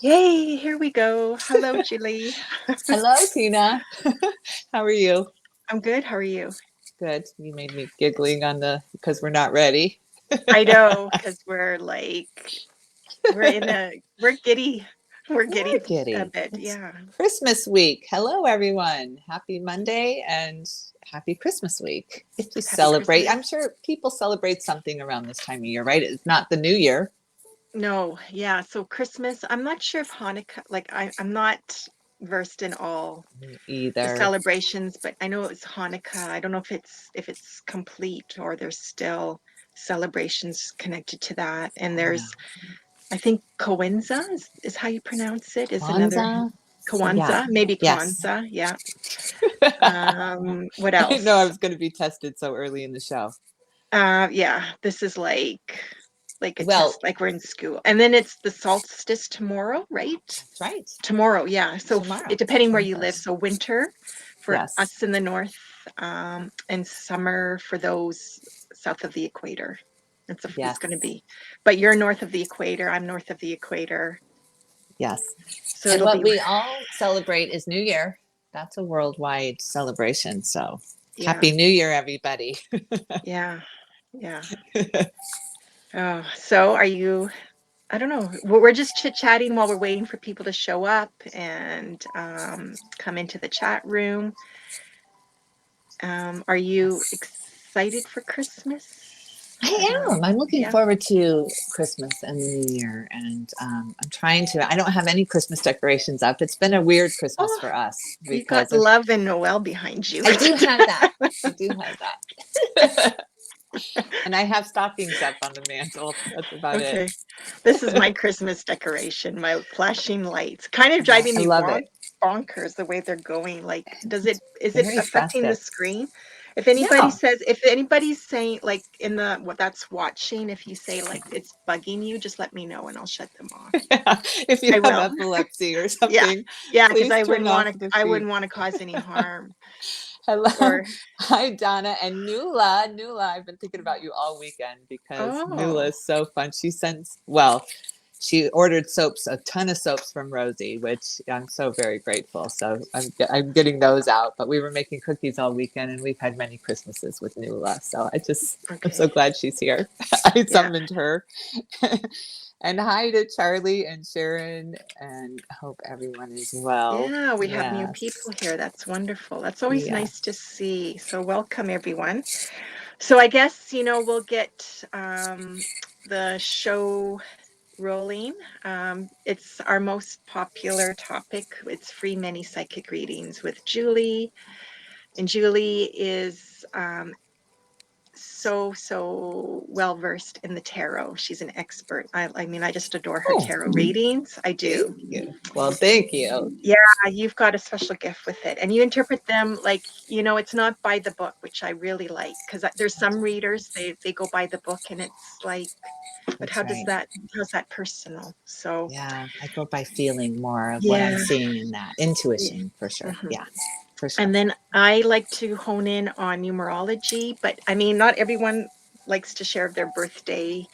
Yay, here we go. Hello, Julie. Hello, Tina. How are you? I'm good. How are you? Good. You made me giggling on the because we're not ready. I know, because we're giddy. We're We're giddy a giddy. bit. It's Yeah. Christmas week. Hello, everyone. Happy Monday and happy Christmas week. If you Happy celebrate, Christmas. I'm sure people celebrate something around this time of year, right? It's not the new year No, yeah. So Christmas, I'm not sure if Hanukkah, I'm not versed in all the either. celebrations, but I know it's Hanukkah. I don't know if it's complete or there's still celebrations connected to that. And Yeah. there's I think Kwanzaa is how you pronounce it, is another Kwanzaa. Yeah. Kwanzaa, maybe Yes. Kwanzaa, yeah. What I didn't know I else? was going to be tested so early in the show. Yeah, this is like a Well, test, like we're in school. And then it's the solstice tomorrow, right? that's right. Tomorrow, yeah. So Tomorrow, it depending where you live. 21st. So winter for Yes. us in the north, and summer for those south of the equator. It's Yes. going to be, but you're north of the equator. I'm north of the equator, Yes. so And it'll what be we all celebrate is New Year. That's a worldwide celebration. So yeah, happy New Year, everybody. yeah, yeah. Oh, so are you? I don't know. We're just chit-chatting while we're waiting for people to show up and come into the chat room. Are you Yes. excited for Christmas? I am. I'm looking Yeah. forward to Christmas and the New Year. And I'm trying to, I don't have any Christmas decorations up. It's been a weird Christmas Oh, for us you got because of, Love and Noel behind you. I do have that. I do have that. And I have stockings up on the mantle. That's about it. Okay. This is my Christmas decoration, my flashing lights. Kind of driving I me love it. bonkers the way they're going. Like, It's is it very affecting the festive. screen? No. If anybody's saying like in the what that's watching, if you say like it's bugging you, just let me know and I'll shut them off. If you I have will. epilepsy or Yeah. something, Yeah, because please turn off the I feed. wouldn't want to cause any harm Hello. or Hi, Donna and Nula. Nula, I've been thinking about you all weekend because Nula oh, is so fun. She ordered soaps, a ton of soaps from Rosie, which I'm so very grateful. So I'm getting those out. But we were making cookies all weekend, and we've had many Christmases with Nula. So I'm so okay. glad she's here. I Yeah. summoned her. And hi to Charlie and Sharon, and hope everyone is well. Yeah, we have new Yes, people here. That's wonderful. That's always nice to yes. see. So welcome everyone. So I guess, we'll get the show rolling. It's our most popular topic. It's free mini psychic readings with Julie. And Julie is so well versed in the tarot. She's an expert. I mean, I just adore her Oh, tarot readings. I do. thank you. Well, thank you. Yeah, you've got a special gift with it. And you interpret them like, it's not by the book, which I really like because there's some readers they go by the book and it's like, but That's right. how's that personal? So, Yeah, I go by feeling more of what I'm yeah. seeing in that Yeah. intuition for sure. Mhm. Yeah, for sure. And then I like to hone in on numerology, but I mean, not everyone likes to share their birthday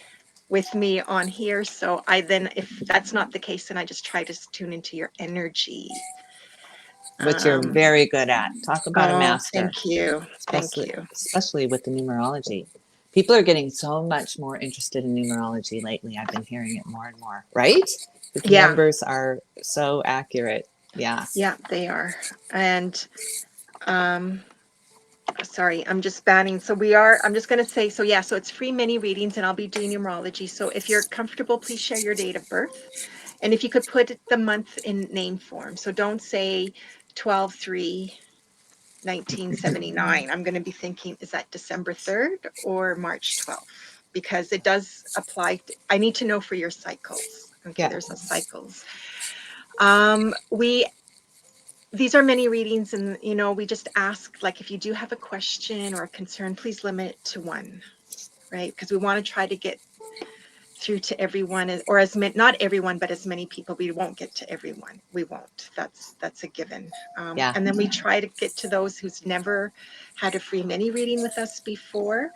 with me on here. So if that's not the case, then I just try to tune into your energy. Which you're Um, very good at. Talk about a oh, master, thank you. Thank especially you. especially with the numerology. People are getting so much more interested in numerology lately. I've been hearing it more and more, right? The Yeah, numbers are so accurate. Yeah. yeah, they are. And um, sorry, I'm just banning. I'm just going to say, so yeah, so it's free mini readings and I'll be doing numerology. So if you're comfortable, please share your date of birth. And if you could put the month in name form. So don't say 12/3/1979. I'm going to be thinking, is that December 3rd or March 12th? Because it does apply. I need to know for your cycles. Okay, Yeah. there's a cycles. We These are many readings, and we just ask, like, if you do have a question or a concern, please limit it to one, right? Because we want to try to get through to everyone, or not everyone, but as many people. We won't get to everyone. We won't. That's a given. Yeah. And then we try to get to those who's never had a free mini reading with us before.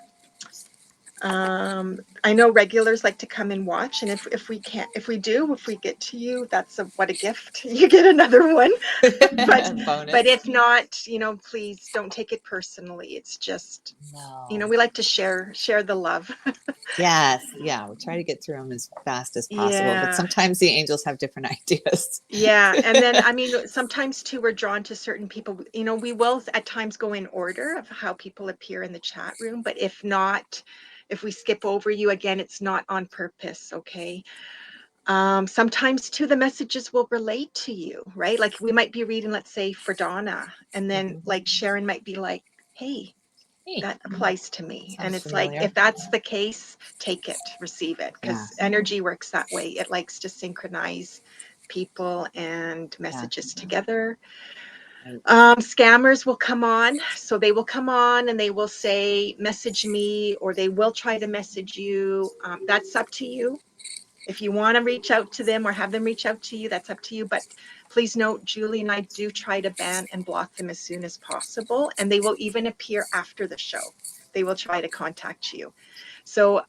I know regulars like to come and watch, and if we get to you, that's what a gift. You get another one. But Bonus. if not, please don't take it personally. It's just, No. we like to share the love. Yes. Yeah. We'll try to get through them as fast as possible. But Yeah. sometimes the angels have different ideas. Yeah. And then, I mean, sometimes too, we're drawn to certain people. We will at times go in order of how people appear in the chat room. But if not, if we skip over you again, it's not on purpose. Okay. Sometimes too, the messages will relate to you, right? Like we might be reading, let's say for Donna, and then like Sharon might be like, hey, that applies to me. And Sounds it's like, familiar. if that's the case, take it, receive it, because energy works that way. It likes to synchronize people and messages together. Scammers will come on. So they will come on and they will say, message me, or they will try to message you. That's up to you. If you want to reach out to them or have them reach out to you, that's up to you. But please note, Julie and I do try to ban and block them as soon as possible. And they will even appear after the show. They will try to contact you. So,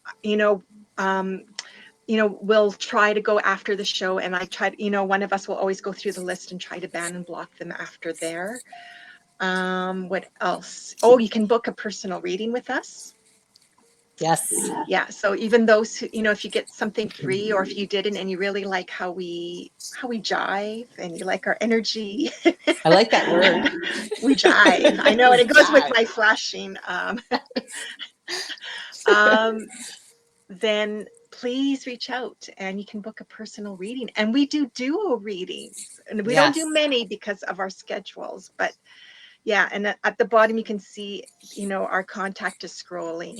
we'll try to go after the show. And I try to, one of us will always go through the list and try to ban and block them after there. What else? Oh, you can book a personal reading with us. Yes. Yeah. So even those who, if you get something free, or if you didn't and you really like how we jive and you like our energy. I like that word. We jive. I know, and it goes with my flashing. Then please reach out and you can book a personal reading. And we do duo readings, and we don't do many because of our schedules, but yeah. And at the bottom, you can see, our contact is scrolling.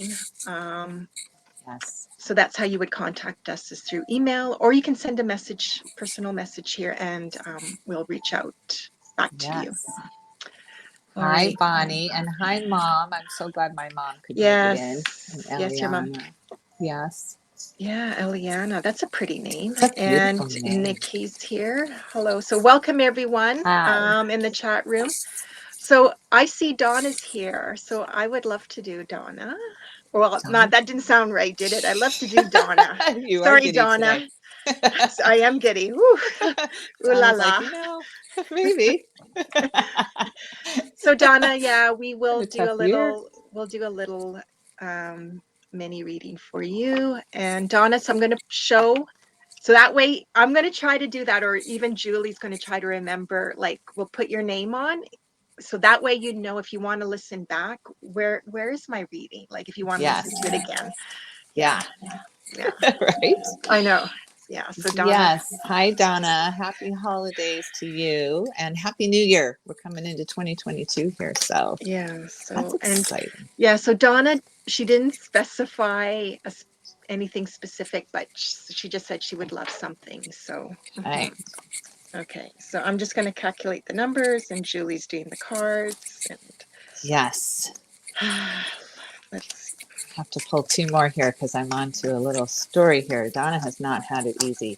Yes. So that's how you would contact us, is through email, or you can send a message, personal message here, and we'll reach out back to you. Hi, right. Bonnie, and hi, Mom. I'm so glad my mom could make it in. And Yes, your mom. Yes. Yeah, Eliana. That's a pretty name. That's a beautiful and name. Nikki's here. Hello. So welcome everyone in the chat room. So I see Donna's here. So I would love to do Donna. Well, that didn't sound right, did it? I love to do Donna. Sorry, Donna. I am giddy. Ooh la la. Like, maybe. So Donna, yeah, we will do a little. We'll do a little mini reading for you. And Donna, so I'm going to show. So that way, I'm going to try to do that, or even Julie's going to try to remember. Like, we'll put your name on. So that way, if you want to listen back, where is my reading? Like, if you want to listen to it again. Yeah. Right. I know. Yeah. So Donna. Yes. Hi, Donna. Happy holidays to you, and Happy New Year. We're coming into 2022 here, so yeah. So that's exciting. So Donna, she didn't specify anything specific, but she just said she would love something. So. Okay, so I'm just going to calculate the numbers, and Julie's doing the cards. And yes. Let's have to pull two more here because I'm on to a little story here. Donna has not had it easy.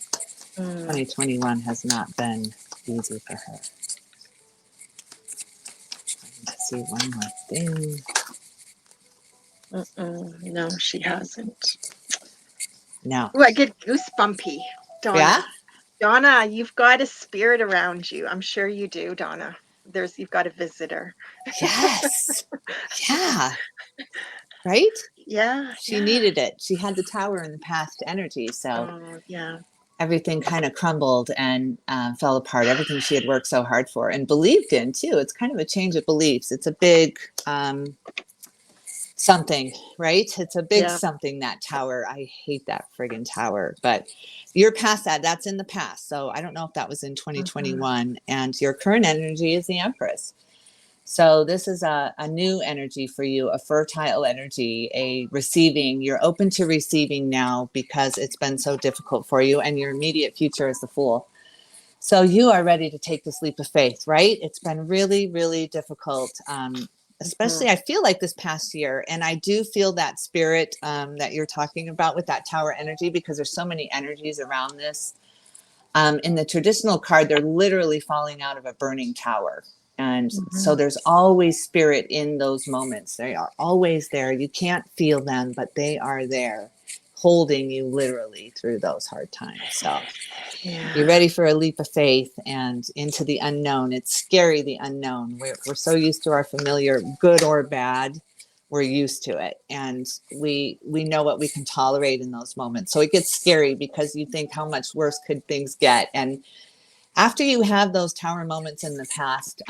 2021 has not been easy for her. Let's see one more thing. No, she hasn't. No. Ooh, I get goosebumpy, Donna. Yeah? Donna, you've got a spirit around you. I'm sure you do, Donna. You've got a visitor. Yes. Yeah. Right? Yeah. She needed it. She had the tower in the past energy, so everything kind of crumbled and fell apart. Everything she had worked so hard for and believed in too. It's kind of a change of beliefs. It's a big something, right? It's a big something, that tower. I hate that friggin' tower, but you're past that. That's in the past. So I don't know if that was in 2021. And your current energy is the Empress. So this is a new energy for you, a fertile energy, a receiving. You're open to receiving now because it's been so difficult for you, and your immediate future is the Fool. So you are ready to take this leap of faith, right? It's been really, really difficult, especially I feel like this past year. And I do feel that spirit that you're talking about with that tower energy, because there's so many energies around this. In the traditional card, they're literally falling out of a burning tower. And so Mhm. there's always spirit in those moments. They are always there. You can't feel them, but they are there holding you literally through those hard times. So be Yeah. ready for a leap of faith and into the unknown. It's scary, the unknown. We're so used to our familiar, good or bad. We're used to it, and we know what we can tolerate in those moments. So it gets scary because you think, how much worse could things get? And after you have those tower moments in the past,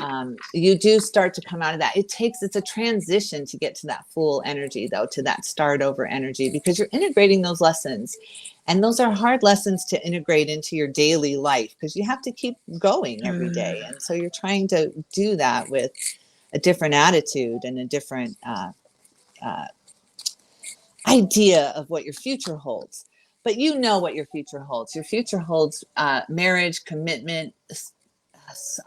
you do start to come out of that. It's a transition to get to that full energy, though, to that start over energy, because you're integrating those lessons. And those are hard lessons to integrate into your daily life because you have to keep going every Mm. day. And so you're trying to do that with a different attitude and a different uh, idea of what your future holds. But you know what your future holds. Your future holds marriage, commitment,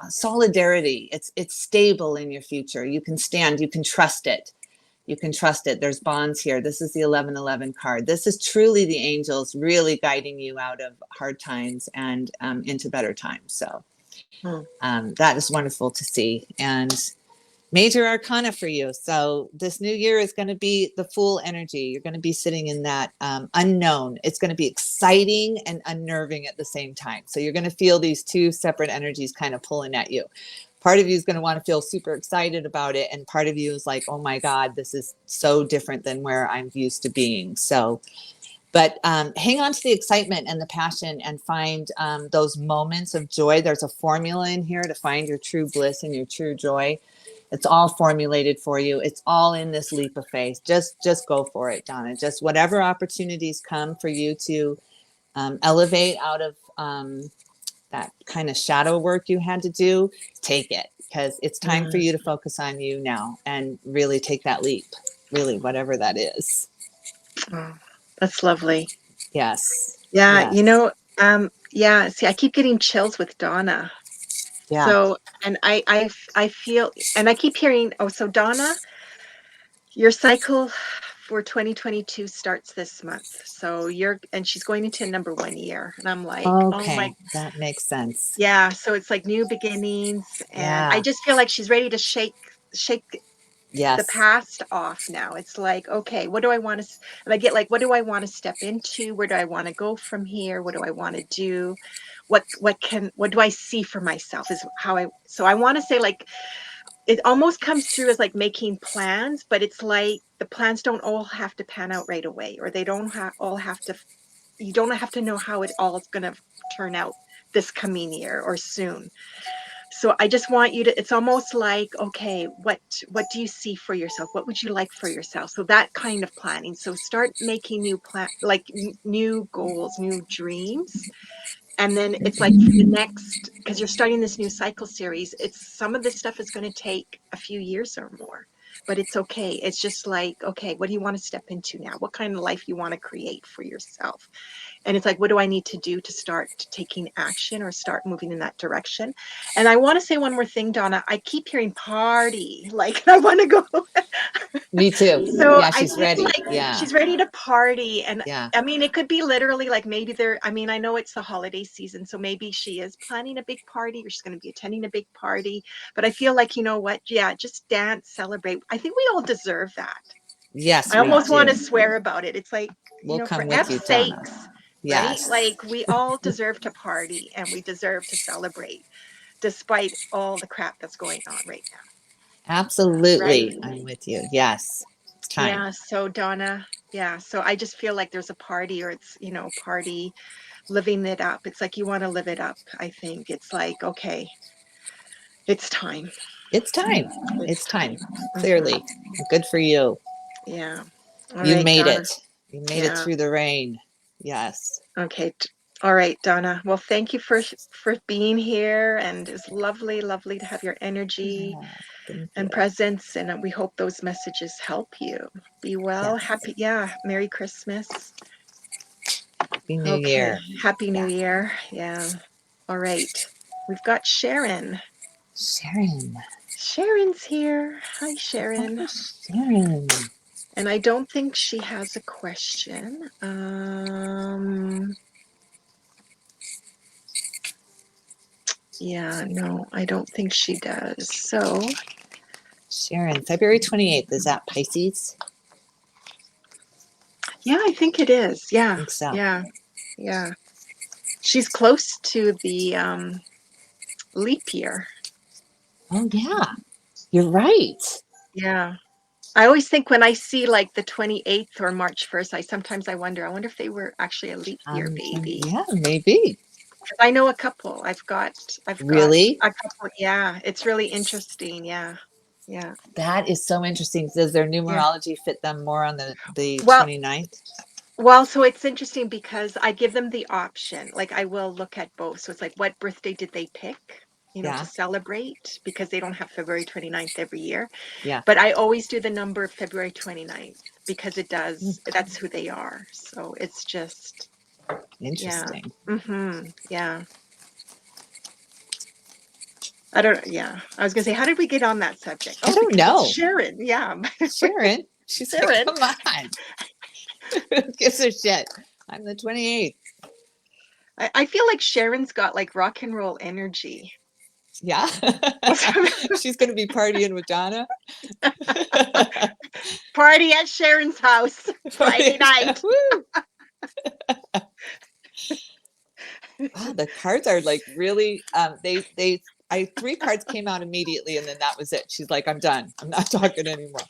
solidarity. It's stable in your future. You can stand. You can trust it. You can trust it. There's bonds here. This is the 1111 card. This is truly the angels really guiding you out of hard times and into better times. So Mm. that is wonderful to see. And major arcana for you. So this new year is going to be the full energy. You're going to be sitting in that unknown. It's going to be exciting and unnerving at the same time. So you're going to feel these two separate energies kind of pulling at you. Part of you is going to want to feel super excited about it, and part of you is like, oh my god, this is so different than where I'm used to being. So but hang on to the excitement and the passion and find those moments of joy. There's a formula in here to find your true bliss and your true joy. It's all formulated for you. It's all in this leap of faith. Just go for it, Donna. Just whatever opportunities come for you to elevate out of that kind of shadow work you had to do, take it, because it's time for Mm. you to focus on you now and really take that leap, really, whatever that is. Oh, that's lovely. Yes. Yeah, Yes. yeah, see, I keep getting chills with Donna. Yeah. So, and I feel, and I keep hearing, oh, so Donna, your cycle for 2022 starts this month. So and she's going into number 1 year. And I'm like, oh my, Okay. That makes sense. yeah. So it's like new beginnings. And I Yeah. just feel like she's ready to shake the Yes. past off now. It's like, okay, what do I want to, and I get like, what do I want to step into? Where do I want to go from here? What do I want to do? What do I see for myself is how so I want to say like, it almost comes through as like making plans, but it's like the plans don't all have to pan out right away, or they don't all have to, you don't have to know how it all is going to turn out this coming year or soon. So I just want you to, it's almost like, okay, what do you see for yourself? What would you like for yourself? So that kind of planning. So start making new like new goals, new dreams. And then it's like for the next, because you're starting this new cycle series, it's some of this stuff is going to take a few years or more, but it's okay. It's just like, okay, what do you want to step into now? What kind of life you want to create for yourself? And it's like, what do I need to do to start taking action or start moving in that direction? And I want to say one more thing, Donna. I keep hearing party, like I want to go. Me too. So Yeah, I she's feel ready. like Yeah. she's ready to party. And Yeah. I mean, it could be literally like maybe I mean, I know it's the holiday season, so maybe she is planning a big party or she's going to be attending a big party. But I feel like, you know what? Yeah, just dance, celebrate. I think we all deserve that. Yes, I we almost want do. to swear about it. It's like, We'll for come with you, F's Donna. sakes, right? Yes. Like we all deserve to party and we deserve to celebrate despite all the crap that's going on right now, right? Absolutely. I'm with you. Yes. It's time. Yeah. So Donna, yeah. So I just feel like there's a party, or it's, party, living it up. It's like you want to live it up. I think it's like, okay, it's time. It's time. It's It's time. time. Clearly. Good for you. Yeah. All You right, made Donna. it. You made it Yeah. through the rain. Yes. Okay. All right, Donna. Well, thank you for being here, and it's lovely, lovely to have your energy Yeah. Thank you. and presence. And we hope those messages help you. Be well. Yes. Happy, yeah. Merry Christmas. Happy New Okay. Year. Happy New Yeah. Year. Yeah. All right. We've got Sharon. Sharon. Sharon's here. Hi, Sharon. Oh, Sharon. And I don't think she has a question. Yeah, no, I don't think she does. So, Sharon, February 28th, is that Pisces? yeah, I think it is. I Yeah, think so. yeah, yeah. She's close to the leap year. Oh, yeah, you're right. Yeah. I always think when I see like the 28th or March 1st, I wonder if they were actually a leap year baby. Yeah, maybe. 'Cause I know a couple. I've got Really? a couple. Yeah, it's really interesting. Yeah. Yeah. That is so interesting. Does their Yeah. numerology fit them more on the Well, 29th? so it's interesting because I give them the option. Like I will look at both. So it's like what birthday did they pick, to Yeah, celebrate because they don't have February 29th every year. yeah. But I always do the number February 29th because Mm, that's who they are. So it's just, yeah. interesting. Yeah. I don't, yeah. I was gonna say, how did we get on that subject? I Oh, don't because it's know. Sharon. Yeah. Sharon, she's like, Sharon. come on. Who gives a shit? I'm the 28th. I feel like Sharon's got like rock and roll energy. Yeah. She's going to be partying with Donna. Party at Sharon's house Friday night. Woo! Wow, the cards are like really three cards came out immediately and then that was it. She's like, I'm done. I'm not talking anymore.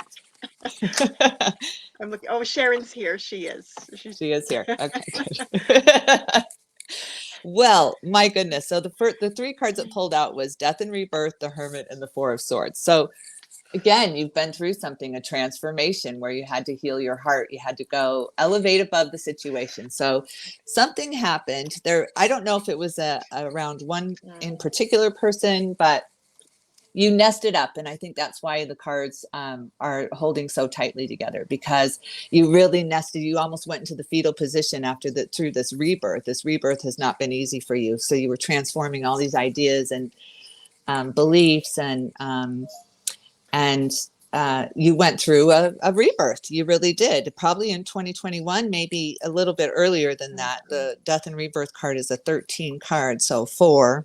I'm looking. Oh, Sharon's here. She is. She's. She is here. Okay, good. Well, my goodness. So the three cards that pulled out was Death and Rebirth, the Hermit, and the Four of Swords. So again, you've been through something, a transformation where you had to heal your heart. You had to go elevate above the situation. So something happened there. I don't know if it was around one in particular person, but you nested up. And I think that's why the cards are holding so tightly together, because you really nested. You almost went into the fetal position through this rebirth. This rebirth has not been easy for you. So you were transforming all these ideas and beliefs and you went through a rebirth. You really did. Probably in 2021, maybe a little bit earlier than that. The Death and Rebirth card is a 13 card, so 4.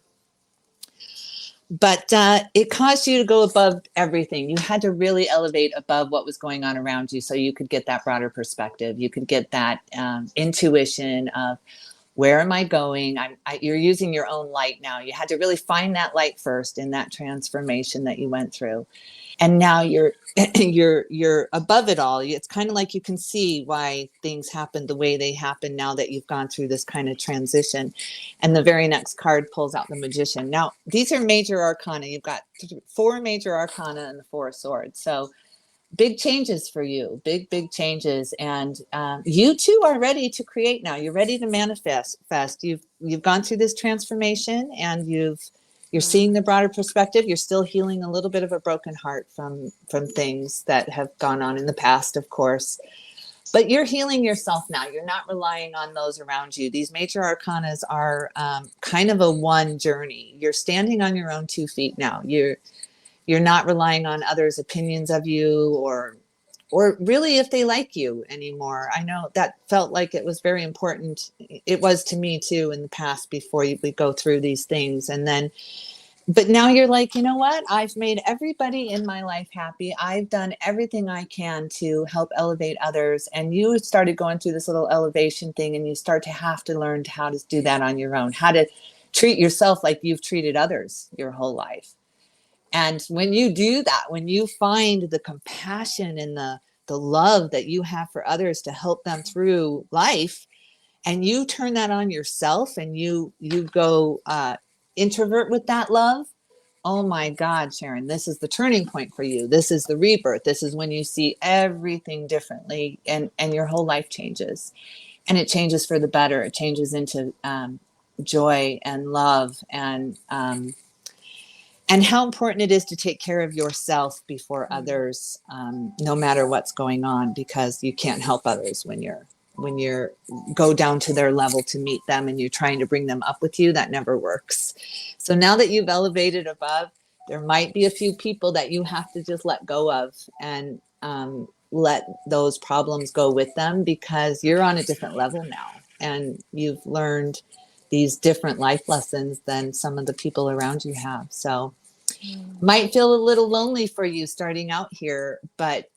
But it caused you to go above everything. You had to really elevate above what was going on around you so you could get that broader perspective. You could get that intuition of, where am I going? You're using your own light now. You had to really find that light first in that transformation that you went through, and now you're you're above it all. It's kind of like you can see why things happen the way they happen now that you've gone through this kind of transition. And the very next card pulls out the Magician. Now these are major arcana. You've got 4 major arcana and the 4 of Swords. So big changes for you, big changes, and you too are ready to create now. You're ready to manifest. You've gone through this transformation, and you're seeing the broader perspective. You're still healing a little bit of a broken heart from things that have gone on in the past, of course. But you're healing yourself now. You're not relying on those around you. These major arcanas are kind of a one journey. You're standing on your own 2 feet now. You're not relying on others' opinions of you or really if they like you anymore. I know that felt like it was very important. It was to me too in the past before we go through these things. And then, but now you're like, you know what? I've made everybody in my life happy. I've done everything I can to help elevate others. And you started going through this little elevation thing, and you start to have to learn how to do that on your own, how to treat yourself like you've treated others your whole life. And when you do that, when you find the compassion and the love that you have for others to help them through life, and you turn that on yourself, and you go introvert with that love, oh my God, Sharon, this is the turning point for you. This is the rebirth. This is when you see everything differently, and your whole life changes, and it changes for the better. It changes into joy and love, and how important it is to take care of yourself before others, no matter what's going on, because you can't help others when you're go down to their level to meet them, and you're trying to bring them up with you. That never works. So now that you've elevated above, there might be a few people that you have to just let go of, and let those problems go with them, because you're on a different level now, and you've learned these different life lessons than some of the people around you have. So Mm. might feel a little lonely for you starting out here, but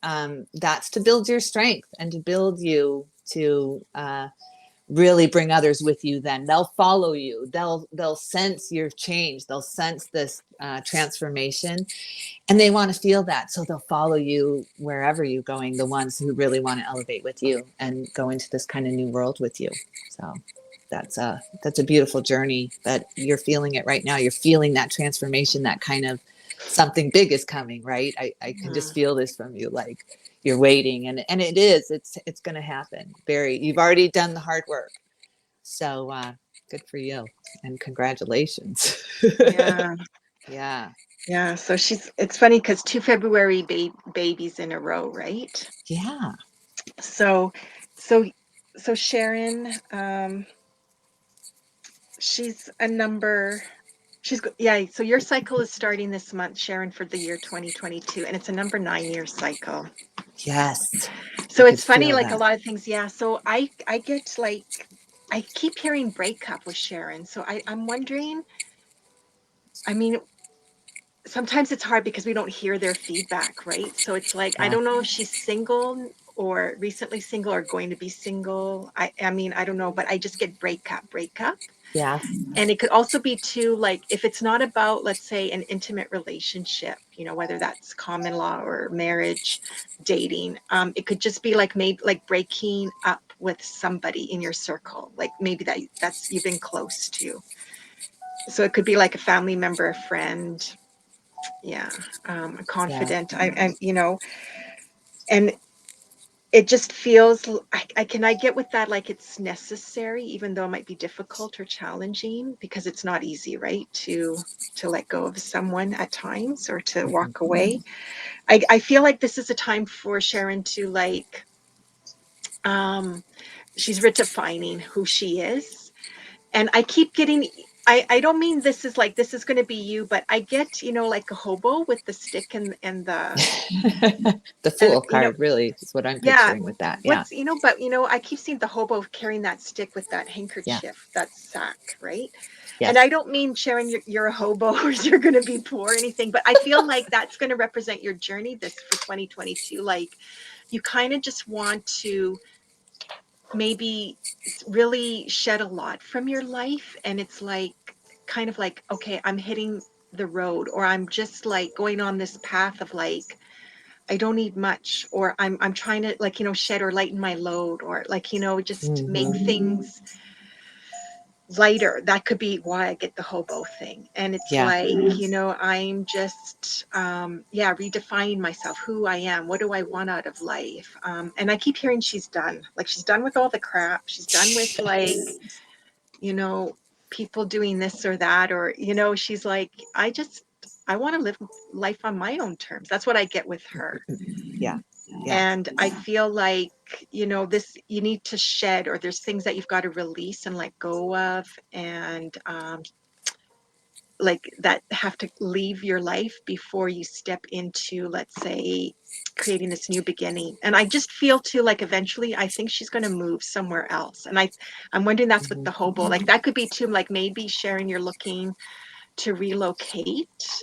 that's to build your strength and to build you to really bring others with you. Then they'll follow you, they'll sense your change, they'll sense this transformation, and they want to feel that, so they'll follow you wherever you're going, the ones who really want to elevate with you and go into this kind of new world with you. So that's a beautiful journey that you're feeling it right now. You're feeling that transformation, that kind of something big is coming, right? I can just Mm. feel this from you, like you're waiting, and it is, it's going to happen. Very, you've already done the hard work. So good for you, and congratulations. Yeah. Yeah. Yeah. So it's funny because two February babies in a row, right? Yeah. So, so, so Sharon, she's a number. Yeah. So your cycle is starting this month, Sharon, for the year 2022, and it's a number 9-year cycle. Yes. I So could it's funny, feel like a that. lot of things. Yeah. So I get like I keep hearing breakup with Sharon. So I'm wondering. I mean, sometimes it's hard because we don't hear their feedback, right? So it's like I Yeah. don't know if she's single or recently single or going to be single. I mean, I don't know, but I just get breakup. Yes. And it could also be too, like, if it's not about, let's say, an intimate relationship, whether that's common law or marriage, dating, it could just be like made like breaking up with somebody in your circle, like maybe that's you've been close to. So it could be like a family member, a friend, yeah, a Yeah. confidant. And it just feels I get with that, like it's necessary, even though it might be difficult or challenging, because it's not easy, right, to let go of someone at times or to Mhm. walk away. I feel like this is a time for Sharon to, like, um she's redefining who she is. And I keep getting, I don't mean this is going to be you, but I get, like a hobo with the stick and The and Fool card really is what I'm yeah, picturing with that. Yeah. but I keep seeing the hobo carrying that stick with that Yeah. handkerchief, that sack, right? And I Yes. don't mean, Sharon, you're a hobo or you're going to be poor or anything, but I feel like that's going to represent your journey this for 2022. Like, you kind of just want to maybe really shed a lot from your life, and it's like kind of like, okay, I'm hitting the road, or I'm just like going on this path of, like, I don't need much, or I'm trying to, like, shed or lighten my load, or, like, just make Hmm. things lighter. That could be why I get the hobo thing. And it's Yeah. like, I'm just yeah, redefining myself, who I am, what do I want out of life. And I keep hearing she's done. Like, she's done with all the crap. She's done with, like, you know, people doing this or that, or, she's like, I want to live life on my own terms. That's what I get with her. Yeah. Yeah. And I feel like, this, you need to shed, or there's things that you've got to release and let go of. And like, that have to leave your life before you step into, let's say, creating this new beginning. And I just feel too, like, eventually I think she's going to move somewhere else. And I'm wondering, that's with Hmm. the hobo, like that could be too, like, maybe, Sharon, you're looking to relocate.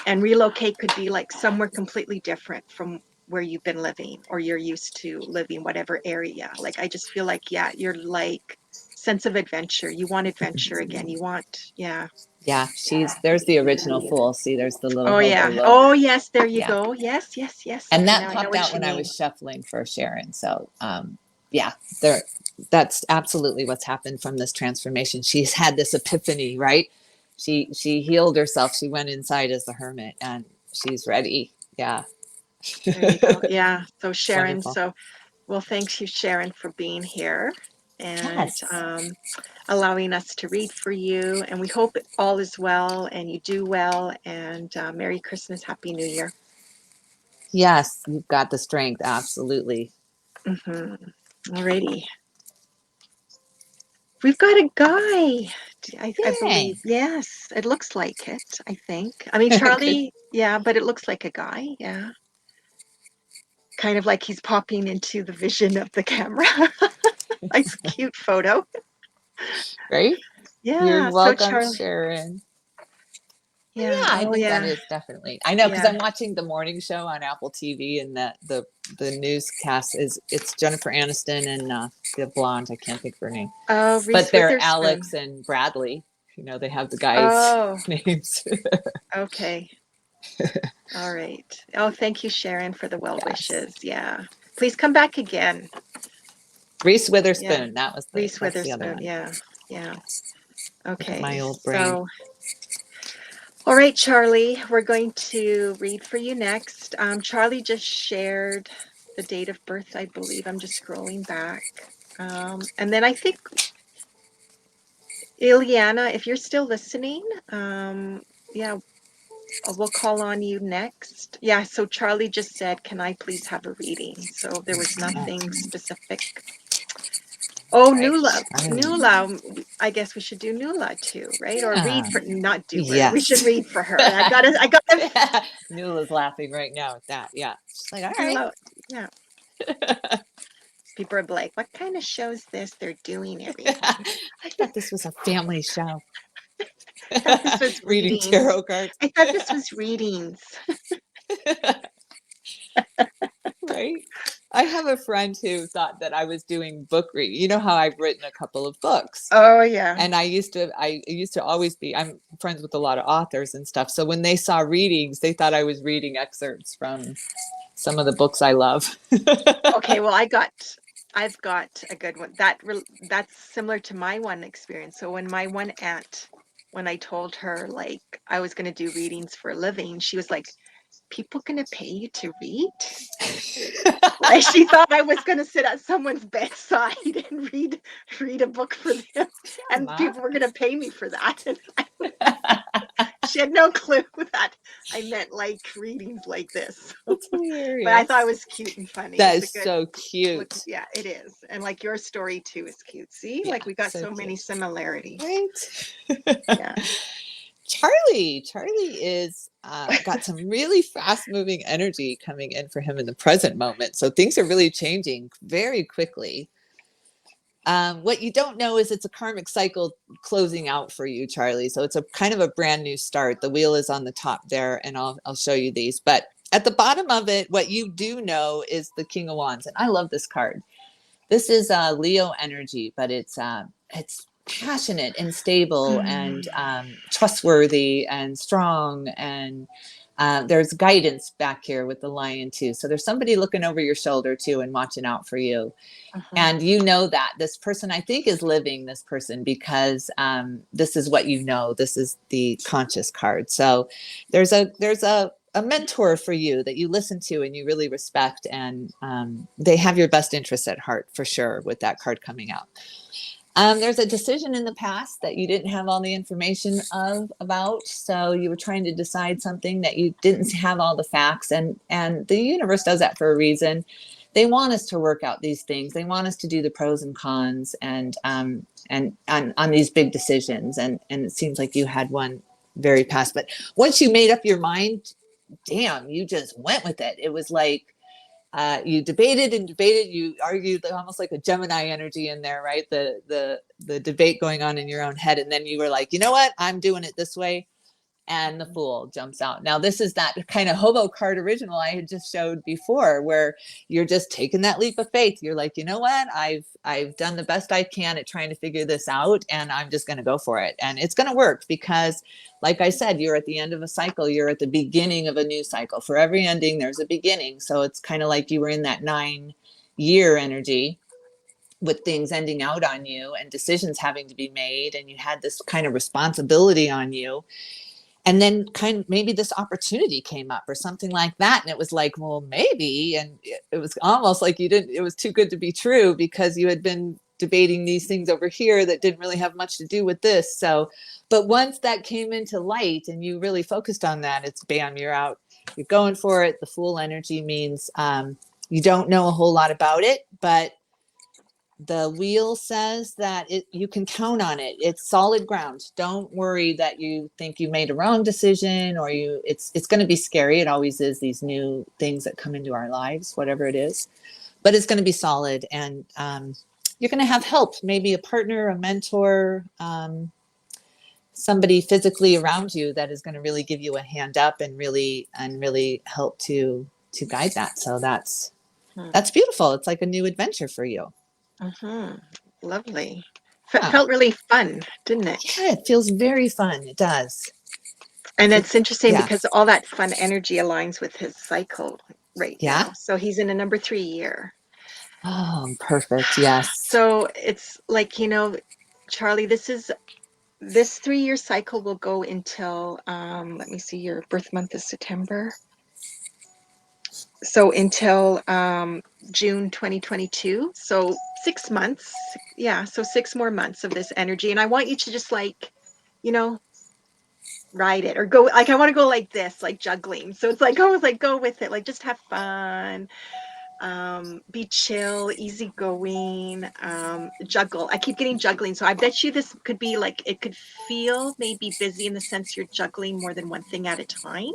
And relocate could be like somewhere completely different from where you've been living, or you're used to living, whatever area. Like, I just feel like, yeah, you're like, sense of adventure. You want adventure again. You want, yeah. Yeah. There's the original Fool. See, there's the little Oh, hobo yeah. look. Oh, yes. There you Yeah. go. Yes, yes, yes. And Okay, that now I know popped what out you when I mean. was shuffling for Sharon. So, yeah, there, that's absolutely what's happened from this transformation. She's had this epiphany, right? She healed herself. She went inside as the hermit, and she's ready. Yeah. There you go. Yeah. So, Sharon, Wonderful. so, well, thanks you, Sharon, for being here and Yes. allowing us to read for you. And we hope all is well and you do well. And Merry Christmas, Happy New Year. Yes, you've got the strength. Absolutely. Alrighty. We've got a guy, I believe. Yay. Yes, it looks like it, I think. I mean, Good. Charlie, yeah, but it looks like a guy. Yeah. Kind of like he's popping into the vision of the camera. Nice, cute photo. Right? You're Yeah. So welcome, Charlie. Sharon. Yeah. Yeah, I Oh think that yeah. is definitely. I know because Yeah. I'm watching the morning show on Apple TV, and the newscast is it's Jennifer Aniston and the blonde. I can't think of her name, Oh, but Reese they're Witherspoon. Alex and Bradley. You know, they have the guys' Oh, names. okay. All right. Oh, thank you, Sharon, for the well Yes, wishes. Yeah. Please come back again. Reese Yeah. Witherspoon. Reese That's the other Witherspoon. one. Yeah. Yeah. Look at my Okay. old brain. So, all right, Charlie, we're going to read for you next. Charlie just shared the date of birth, I believe. I'm just scrolling back. And then I think, Ileana, if you're still listening, yeah, we'll call on you next. Yeah, so Charlie just said, can I please have a reading? So there was nothing specific. Oh, Right, Nula, Charlie. Nula. I guess we should do Nula too, right? Or read Yeah. for, not do her. We should Yes. read for her. I gotta, Nula's laughing right now at that. Yeah. She's like, all right. Nula. Yeah. People are like, what kind of show is this they're doing everything? I thought this was a family show. I thought this was Reading readings. tarot cards. I thought this was readings. Right. I have a friend who thought that I was doing book reading. You know how I've written a couple of books. Oh yeah. And I used to always be, I'm friends with a lot of authors and stuff. So when they saw readings, they thought I was reading excerpts from some of the books I love. Okay, well, I've got a good one. That's similar to my one experience. So when my one aunt, when I told her like I was going to do readings for a living, she was like, "People going to pay you to read?" Like she thought I was going to sit at someone's bedside and read a book for them, and Ma. people were going to pay me for that. And she had no clue that I meant like readings like this. That's But I hilarious. thouh it was cute and funny. That It's a is good so look. cute. Yeah, it is. And like your story too is cute. See, Yeah, like we got so so many cute. similarities. Right? Yeah. Charlie is got some really fast moving energy coming in for him in the present moment. So things are really changing very quickly. What you don't know is it's a karmic cycle closing out for you, Charlie. So it's a kind of a brand new start. The wheel is on the top there, and I'll show you these. But at the bottom of it, what you do know is the King of Wands, and I love this card. This is Leo energy, but it's passionate and stable and trustworthy and strong and there's guidance back here with the lion too. So there's somebody looking over your shoulder too and watching out for you. Mhm. And you know that this person, I think, is living this person because this is what you know. This is the conscious card. So there's a mentor for you that you listen to and you really respect, and they have your best interests at heart for sure with that card coming out. There's a decision in the past that you didn't have all the information about, so you were trying to decide something that you didn't have all the facts, and the universe does that for a reason. They want us to work out these things. They want us to do the pros and cons, and on these big decisions. And it seems like you had one very past, but once you made up your mind, damn, you just went with it. It was like you debated and debated, you argued almost like a Gemini energy in there, right? The debate going on in your own head, and then you were like, you know what, I'm doing it this way, and the Fool jumps out. Now this is that kind of hobo card original I had just showed before, where you're just taking that leap of faith. You're like, you know what, I've done the best I can at trying to figure this out, and I'm just going to go for it, and it's going to work because, like I said, you're at the end of a cycle. You're at the beginning of a new cycle. For every ending there's a beginning. So it's kind of like you were in that 9-year energy with things ending out on you and decisions having to be made, and you had this kind of responsibility on you, and then kind of maybe this opportunity came up or something like that, and it was like, well, maybe, and it was almost like you didn't, it was too good to be true because you had been debating these things over here that didn't really have much to do with this. So but once that came into light and you really focused on that, it's bam, you're out, you're going for it. The Fool energy means you don't know a whole lot about it, but the wheel says that you can count on it. It's solid ground. Don't worry that you think you made a wrong decision, or it's going to be scary. It always is, these new things that come into our lives, whatever it is, but it's going to be solid. And you're going to have help, maybe a partner, a mentor, somebody physically around you that is going to really give you a hand up and really help to guide that. So that's beautiful. It's like a new adventure for you. Mm-hmm. Lovely. Yeah. Felt really fun, didn't it? Yeah, it feels very fun. It does. And it's interesting Yeah. because all that fun energy aligns with his cycle right Yeah. now. So he's in a number 3 year. Oh, perfect. Yes. So it's like, Charlie, this 3 year cycle will go until, let me see, your birth month is September. So until June 2022. So 6 months. Yeah. So 6 more months of this energy. And I want you to just like, you know, ride it or go. Like, I want to go like this, like juggling. So it's like, almost like go with it. Like, just have fun. Be chill, easygoing, juggle. I keep getting juggling. So I bet you this could be like, it could feel maybe busy in the sense you're juggling more than one thing at a time.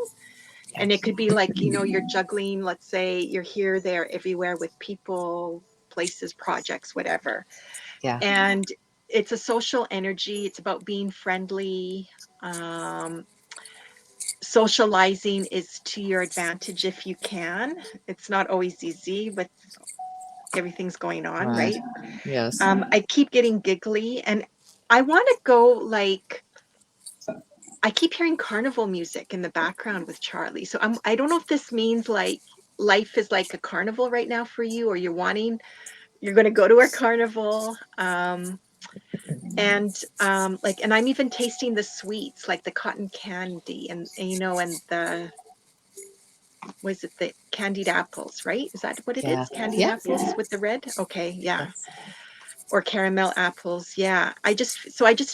Yeah. And it could be like, you're juggling, let's say you're here, there, everywhere with people, places, projects, whatever. Yeah. And it's a social energy. It's about being friendly. Um, Socializing is to your advantage if you can. It's not always easy with everything's going on, Right. right? Yes. I keep getting giggly and I want to go like, I keep hearing carnival music in the background with Charlie. So I don't know if this means like life is like a carnival right now for you, or you're going to go to a carnival. And I'm even tasting the sweets, like the cotton candy and the, was it the candied apples, right? Is that what it Yeah. is? Candied Yeah. apples with the red? Okay, yeah. Yes. Or caramel apples. Yeah. I just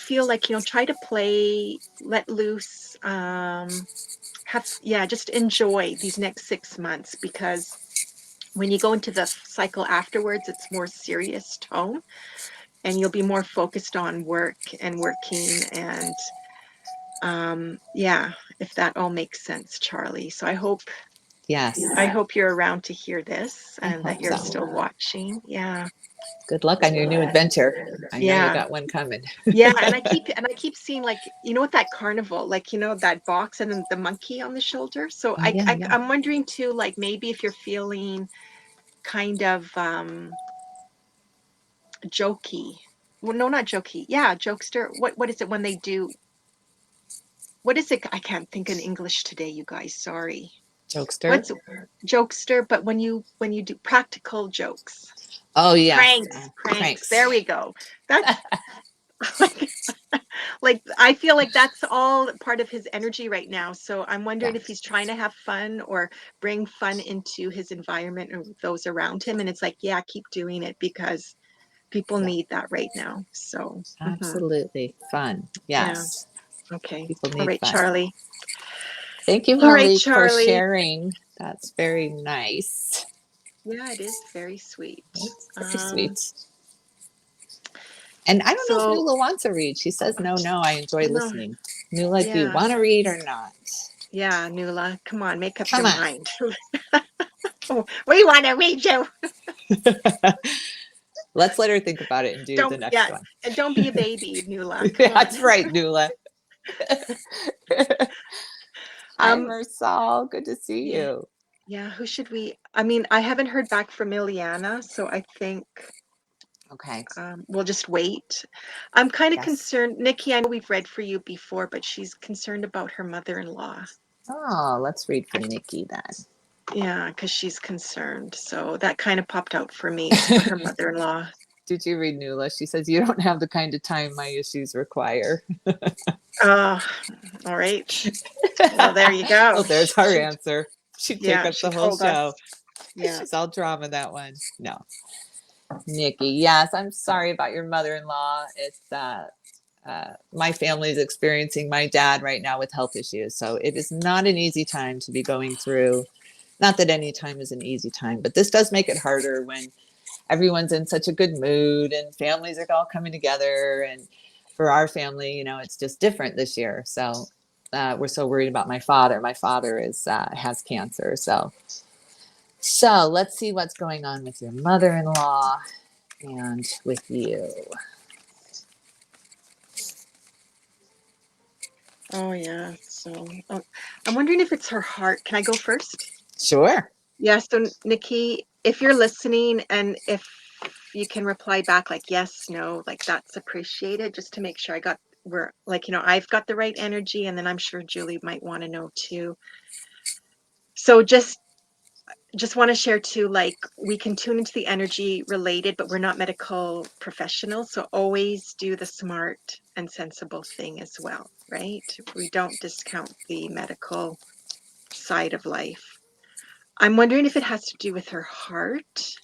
feel like, try to play, let loose, just enjoy these next 6 months, because when you go into the cycle afterwards, it's more serious tone and you'll be more focused on work and working and if that all makes sense, Charlie. So Yes. I hope you're around to hear this I and that hope you're so. still watching. Yeah. Good luck on your new adventure. I know you Yeah. got one coming. Yeah, and I keep seeing, like, what that carnival, like, that box and then the monkey on the shoulder. So Oh yeah, yeah. I'm wondering too, like, maybe if you're feeling kind of jokey. Well, no, not jokey. Yeah, jokester. What is it when they do? What is it? I can't think in English today, you guys. Sorry. Jokester. What's jokester? But when you do practical jokes, Oh yes. pranks. Pranks. There we go. That's like I feel like that's all part of his energy right now. So I'm Yeah. wondering if he's trying to have fun or bring fun into his environment and those around him. And it's like, yeah, keep doing it because people Yeah. need that right now. So Absolutely. Fun. yeah. Yes. Okay. People All need right, fun. Charlie. Thank you, All right, Malik, for Charlie. sharing. That's very nice. Yeah, it is very sweet. It's very Um, sweet. And I don't know if so Nula wants a read. She says, no, I enjoy no, listening. Nula, do you yeah, want to read or not? yeah, Nuala, come on, make up Come your on. mind. We want to read you. Let's let her think about it and do the Don't, next yeah, one. and don't be a baby, Nuala. Come on. That's right, Nula. Hi, Um, Mersal. Good to see yeah, you. yeah. Who should we? I mean, I haven't heard back from Ileana, so I think Okay. we'll just wait. I'm kind of Yes. concerned, Nikki. I know we've read for you before, but she's concerned about her mother-in-law. Oh, let's read for Nikki Yeah, because she's concerned. So that kind of popped out for me. It's about her then. mother-in-law. Did you read Nula? She says, you don't have the kind of time my issues require. Uh, all right. Well, there you go. Well, there's our answer. She'd take Yeah, up she the whole told us. show. Yeah. She's all drama, that one. No. Nikki, yes, I'm sorry about your mother-in-law. It's my family is experiencing my dad right now with health issues. So it is not an easy time to be going through. Not that any time is an easy time, but this does make it harder when everyone's in such a good mood and families are all coming together. And for our family, it's just different this year. So we're so worried about my father. My father has cancer. So let's see what's going on with your mother-in-law and with you. Oh, yeah. So, I'm wondering if it's her heart. Can I go first? Sure. Yeah. So, Nikki, if you're listening and if you can reply back like yes, no, like that's appreciated, just to make sure we're like, I've got the right energy, and then I'm sure Julie might want to know too. So just want to share too, like we can tune into the energy related, but we're not medical professionals. So always do the smart and sensible thing as well, right? We don't discount the medical side of life. I'm wondering if it has to do with her heart.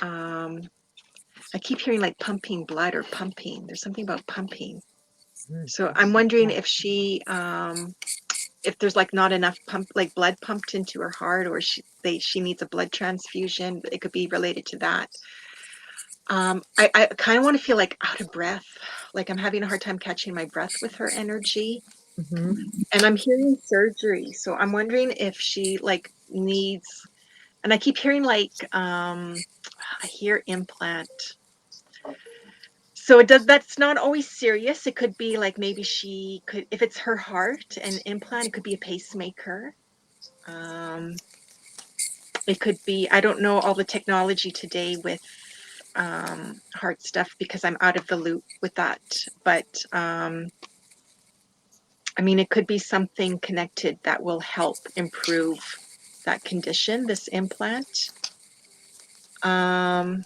Um, I keep hearing like pumping blood or pumping. There's something about pumping. So I'm wondering if there's like not enough like blood pumped into her heart, or she needs a blood transfusion. It could be related to that. I kind of want to feel like out of breath, like I'm having a hard time catching my breath with her energy. Mm-hmm. And I'm hearing surgery, so I'm wondering if she like needs. And I keep hearing like I hear implant. So it does. That's not always serious. It could be like maybe she could, if it's her heart and implant, it could be a pacemaker. Um, it could be, I don't know all the technology today with heart stuff because I'm out of the loop with that. But I mean, it could be something connected that will help improve that condition, this implant. Um,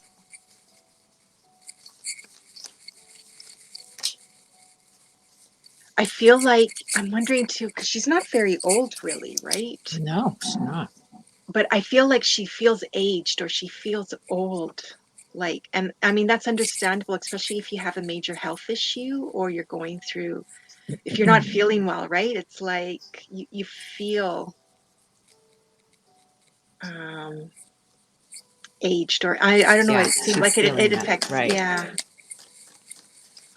I feel like I'm wondering too, because she's not very old, really, right? No, she's not. But I feel like she feels aged or she feels old. Like, and I mean, that's understandable, especially if you have a major health issue or you're going through, if you're not feeling well, right? It's like you feel um, aged, or I don't know. Yeah, It seems she's like feeling it that. affects, Right. yeah.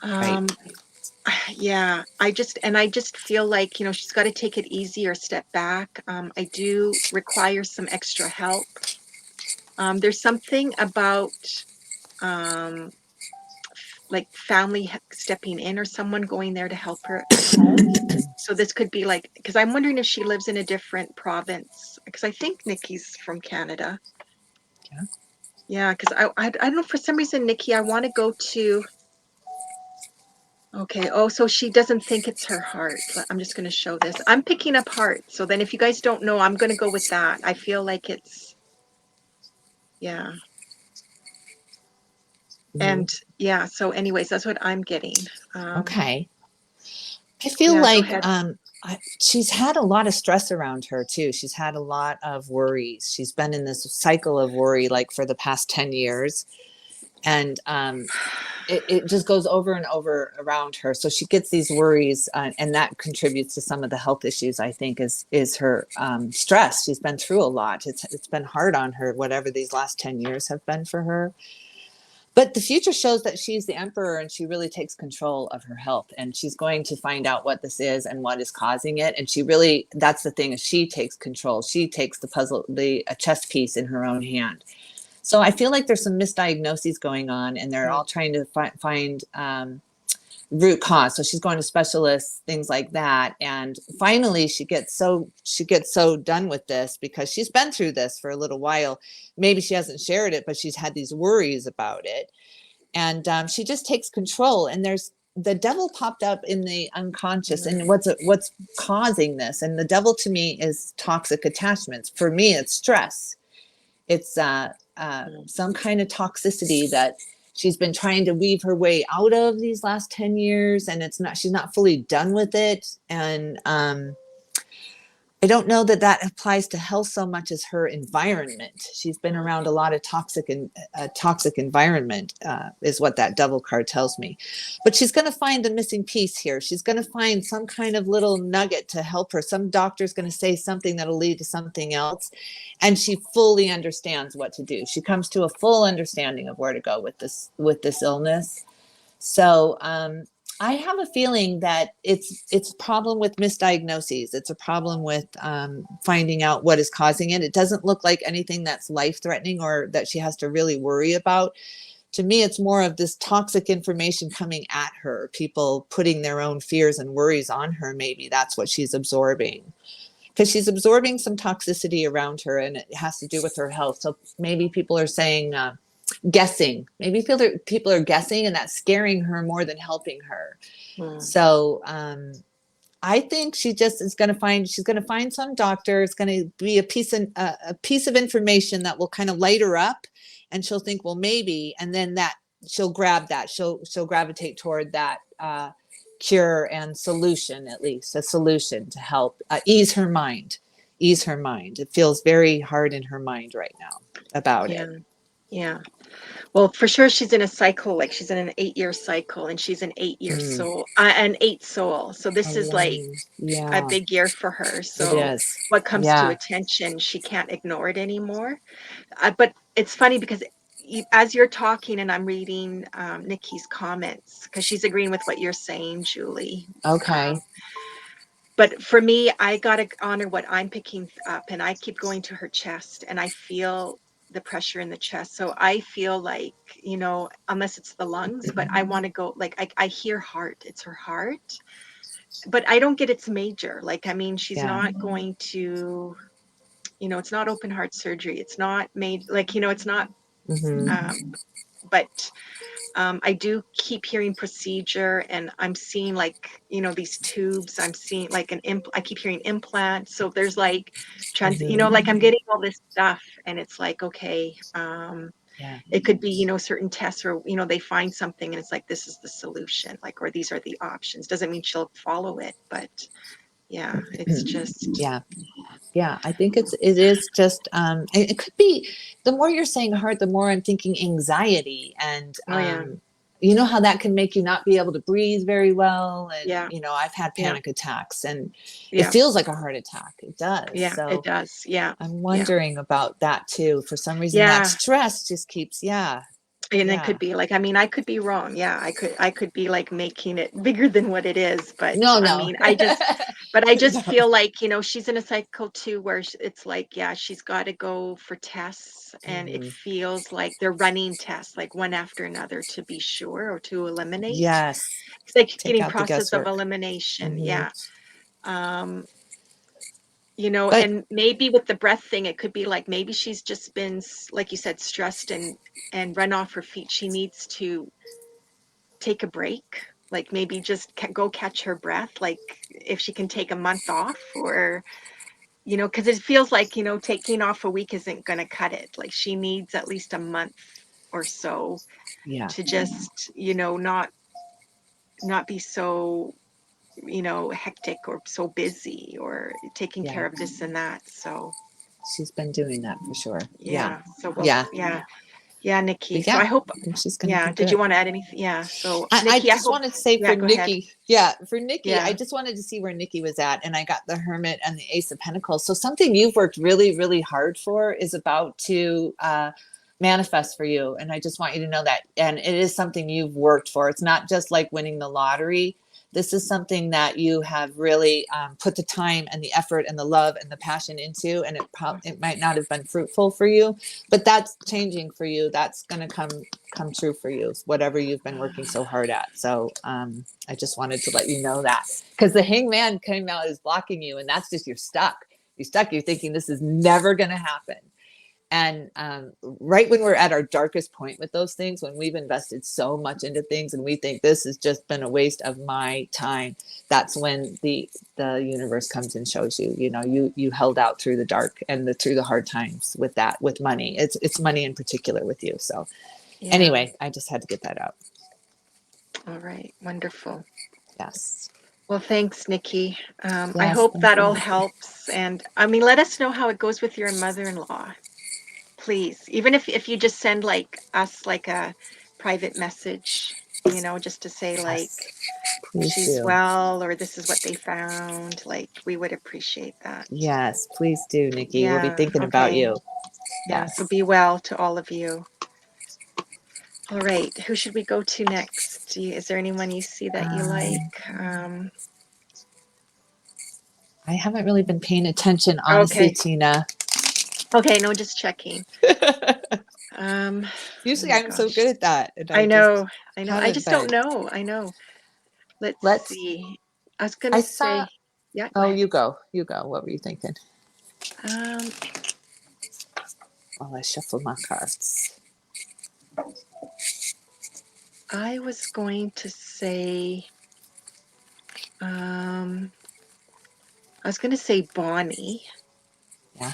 Right. Um, yeah, I just feel like, she's got to take it easy or step back. I do require some extra help. There's something about um, like family stepping in or someone going there to help her at home. So this could be like, because I'm wondering if she lives in a different province, because I think Nikki's from Canada. Yeah. Yeah, because I don't know, for some reason, Nikki, I want to go to, okay, oh, so she doesn't think it's her heart. I'm just going to show this. I'm picking up heart. So then if you guys don't know, I'm going to go with that. I feel like it's, yeah. Mm-hmm. And yeah, so anyways, that's what I'm getting. Um, Okay. I feel yeah, go like ahead. she's had a lot of stress around her too. She's had a lot of worries. She's been in this cycle of worry like for the past 10 years. And it just goes over and over around her. So she gets these worries, and that contributes to some of the health issues. I think is her stress. She's been through a lot. It's been hard on her, whatever these last 10 years have been for her. But the future shows that she's the emperor and she really takes control of her health, and she's going to find out what this is and what is causing it. And she really, that's the thing, is she takes control. She takes the puzzle, the a chess piece in her own hand. So I feel like there's some misdiagnoses going on, and they're Mm, all trying to find root cause. So she's going to specialists, things like that. And finally, she gets so done with this because she's been through this for a little while. Maybe she hasn't shared it, but she's had these worries about it, and she just takes control. And there's the devil popped up in the unconscious, and what's causing this? And the devil to me is toxic attachments. For me, it's stress. It's mm. some kind of toxicity that she's been trying to weave her way out of these last 10 years, and she's not fully done with it. And I don't know that that applies to health so much as her environment. She's been around a lot of toxic and toxic environment, is what that devil card tells me. But she's going to find the missing piece here. She's going to find some kind of little nugget to help her. Some doctor's going to say something that'll lead to something else, and she fully understands what to do. She comes to a full understanding of where to go with this illness. So I have a feeling that it's a problem with misdiagnoses. It's a problem with finding out what is causing it. It doesn't look like anything that's life threatening or that she has to really worry about. to me, it's more of this toxic information coming at her, people putting their own fears and worries on her. Maybe that's what she's absorbing, because she's absorbing some toxicity around her, and it has to do with her health. So maybe people are saying, guessing. Maybe people are guessing, and that's scaring her more than helping her. Mm. So I think she just is going to find, she's going to find some doctor. It's going to be a piece of information that will kind of light her up, and she'll think, well, maybe, and then that she'll grab that. She'll gravitate toward that cure and solution, at least a solution to help ease her mind. Ease her mind. It feels very hard in her mind right now about Yeah. it. Yeah. Well, for sure she's in a cycle, like she's in an 8-year cycle, and she's an 8-year Mm, soul, an 8 soul. So this is like alone. a Yeah, big year for her. it So is. what comes to Yeah. attention, she can't ignore it anymore. But it's funny because as you're talking and I'm reading Nikki's comments, because she's agreeing with what you're saying, Julie. Okay. But for me, I got to honor what I'm picking up, and I keep going to her chest, and I feel the pressure in the chest. So I feel like, unless it's the lungs, but I want to go, like, I hear heart, it's her heart, but I don't get it's major. Like, I mean, she's Yeah. not going to, it's not open heart surgery. It's not made, like, it's not, Mm-hmm. um, but I do keep hearing procedure, and I'm seeing like, these tubes. I'm seeing like I keep hearing implant. So there's like Mm-hmm. like I'm getting all this stuff, and it's like, okay, Yeah. it could be, certain tests, or, they find something and it's like, this is the solution, like, or these are the options. Doesn't mean she'll follow it, but yeah, it's just, Yeah. Yeah, I think it is just it could be, the more you're saying heart, the more I'm thinking anxiety, and oh yeah, you know how that can make you not be able to breathe very well, and yeah, I've had yeah, panic attacks, and it yeah, feels like a heart attack. It does. yeah, it So does. Yeah, I'm yeah, wondering about that too. For some reason, that yeah. stress just keeps, yeah, And it yeah. could be like, I mean, I could be wrong. Yeah, I could be like making it bigger than what it is. But No, I no. mean, I just No. feel like, she's in a cycle too, where it's like, yeah, she's got to go for tests, and it Hmm. feels like they're running tests, like one after another, to be sure, or to eliminate. Yes. It's like Take getting out the process of guesswork. elimination. Hmm. Yeah. Um, But and maybe with the breath thing, it could be like, maybe she's just been, like you said, stressed and run off her feet. She needs to take a break, like maybe just go catch her breath, like if she can take a month off, or, because it feels like, taking off a week isn't going to cut it. Like, she needs at least a month or so yeah, to just, not be so, hectic, or so busy, or taking yeah. care of this and that. So She's been doing that for sure. Yeah. yeah, so well, Yeah. yeah, yeah, Nikki. But So yeah, I hope, I think she's going to yeah, be did you good. want to add anything? Yeah, so I Nikki, I just hope, wanted to say yeah, for go ahead. Nikki, yeah, for Nikki, I Yeah. just wanted to see where Nikki was at. And I got the Hermit and the Ace of Pentacles. So something you've worked really, really hard for is about to manifest for you. And I just want you to know that. And it is something you've worked for. It's not just like winning the lottery. This is something that you have really put the time and the effort and the love and the passion into. And it might not have been fruitful for you, but that's changing for you. That's going to come true for you, whatever you've been working so hard at. So I just wanted to let you know that, because the hangman came out as blocking you, and that's just, you're stuck. You're stuck. You're thinking this is never going to happen. And right when we're at our darkest point with those things, when we've invested so much into things and we think this has just been a waste of my time, that's when the universe comes and shows you, you held out through the dark and through the hard times with money. It's money in particular with you. So Yeah. anyway, I just had to get that out. All right. Wonderful. Yes. Well, thanks, Nikki. I Yes. hope Thank that all you. helps. And I mean, let us know how it goes with your mother-in-law, please. Even if you just send like us like a private message, just to say Yes. like Please she's do. well, or this is what they found. Like, we would appreciate that. Yes. Please do, Nikki. We'll be Yeah. thinking about Okay. you. Yeah. So Yes. be well to all of you. All right. Who should we go to next? Is there anyone you see that you like? I haven't really been paying attention, honestly, Okay. Tina. Okay. No, just checking. Um, oh Usually my I'm so good gosh. at that, and I I just know. I know. I haven't just don't been. know. I know. Let's Let's, see. I was gonna I saw, say, yeah, go oh, ahead. you go. You go. What were you thinking? Um, While I shuffle my cards. I was going to say, um, I was gonna say Bonnie. Yeah,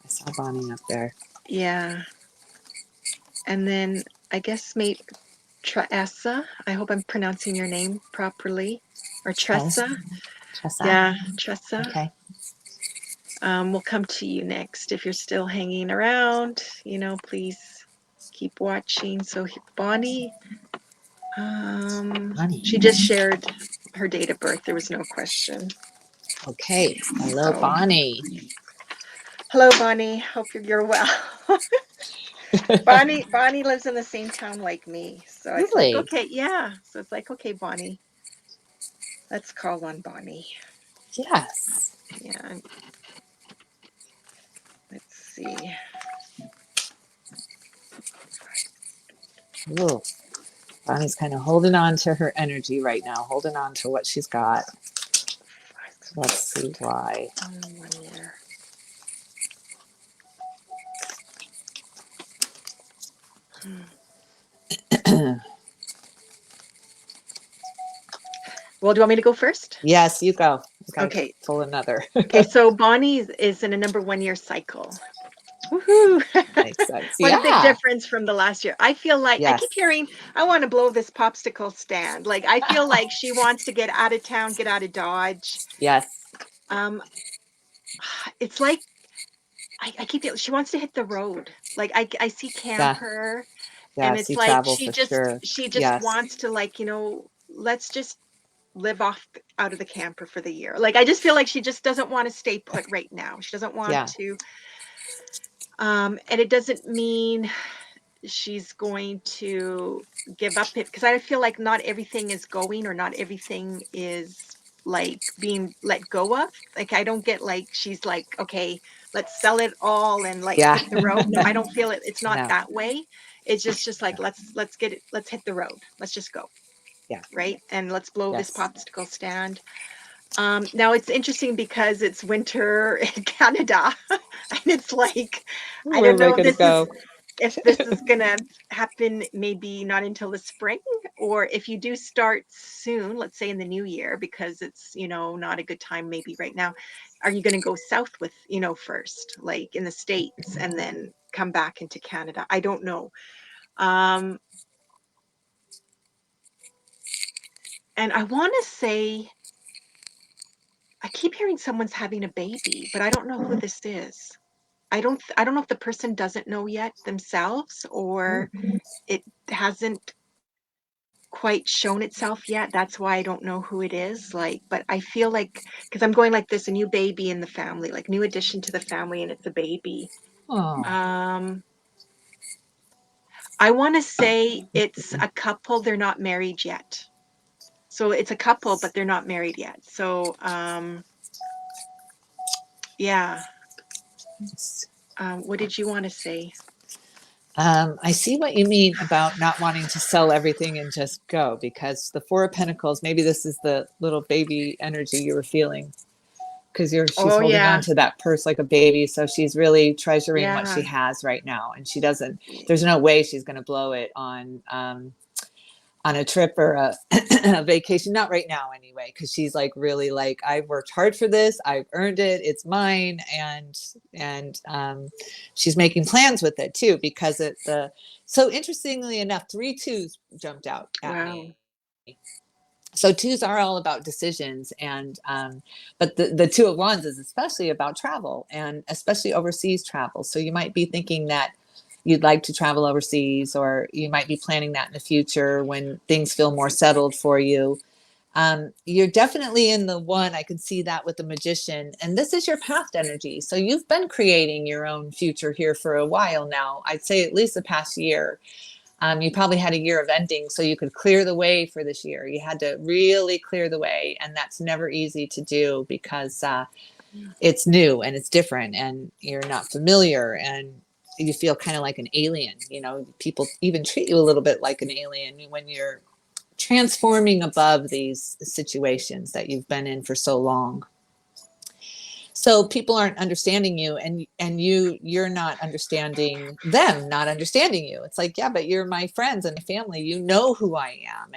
I saw Bonnie up there. Yeah. And then I guess maybe Tressa. I hope I'm pronouncing your name properly. Or Tressa. Tressa. Tressa. Yeah, Tressa. Okay. We'll come to you next. If you're still hanging around, please keep watching. So Bonnie, Bonnie. she just shared her date of birth. There was no question. Okay. Hello, So, Bonnie. hello, Bonnie. Hope you're well. Bonnie lives in the same town like me. So it's like, Really? okay, yeah. So it's like, okay, Bonnie, let's call on Bonnie. Yes. Yeah. Let's see. Ooh. Bonnie's kind of holding on to her energy right now, holding on to what she's got. Let's see why. 1 year. Well, do you want me to go first? Yes, you go. I gotta Okay. pull another. Okay. So Bonnie is in a number 1 year cycle. Woohoo! Makes sense. What a big Yeah. difference from the last year. I feel like I keep Yes. hearing, I want to blow this popsicle stand. Like, I feel like she wants to get out of town, get out of Dodge. Yes. Um, it's like I keep feeling she wants to hit the road. Like I see Yeah. camper, Yeah. and I it's see like travel for sure. she just Yes. wants to, like, let's just live off out of the camper for the year. Like, I just feel like she just doesn't want to stay put right now. She doesn't want Yeah. to. And it doesn't mean she's going to give up it, because I feel like not everything is going, or not everything is like being let go of. Like, I don't get like she's like, okay, let's sell it all and like Yeah. hit the road. No, I don't feel it. It's not No. that way. It's just like, let's get it, let's hit the road. Let's just go. Yeah. Right. And let's blow this Yes. popsicle stand. Now it's interesting because it's winter in Canada, and it's like, I Where don't am I know, gonna go? if this is gonna happen maybe not until the spring, or if you do start soon, let's say in the new year, because it's, not a good time maybe right now. Are you gonna go south with, first, like in the States, and then come back into Canada? I don't know. Um, and I wanna say, I keep hearing someone's having a baby, but I don't know who this is. I don't know if the person doesn't know yet themselves, or it hasn't quite shown itself yet. That's why I don't know who it is. Like, but I feel like, because I'm going like this, a new baby in the family, like new addition to the family, and it's a baby. Oh. Um, I want to say it's a couple. They're not married yet. So it's a couple, but they're not married yet. So yeah. What did you want to say? I see what you mean about not wanting to sell everything and just go, because the Four of Pentacles, maybe this is the little baby energy you were feeling, because she's Oh holding on yeah, to that purse like a baby. So she's really treasuring what yeah. she has right now. And she doesn't, there's no way she's going to blow it on a trip or a vacation. Not right now anyway, because she's like really like, I've worked hard for this, I've earned it, it's mine. And she's making plans with it too, because so interestingly enough, 3 2s jumped out at Wow. me. So 2s are all about decisions, and but the 2 of Wands is especially about travel, and especially overseas travel. So you might be thinking that you'd like to travel overseas, or you might be planning that in the future when things feel more settled for you. You're definitely in the one, I can see that with the Magician, and this is your past energy. So you've been creating your own future here for a while now. I'd say at least the past year. You probably had a year of ending, so you could clear the way for this year. You had to really clear the way, and that's never easy to do, because it's new and it's different, and you're not familiar. And you feel kind of like an alien. You know, people even treat you a little bit like an alien when you're transforming above these situations that you've been in for so long. So people aren't understanding you, and you're not understanding them not understanding you. It's like, yeah, but you're my friends and my family, you know who I am,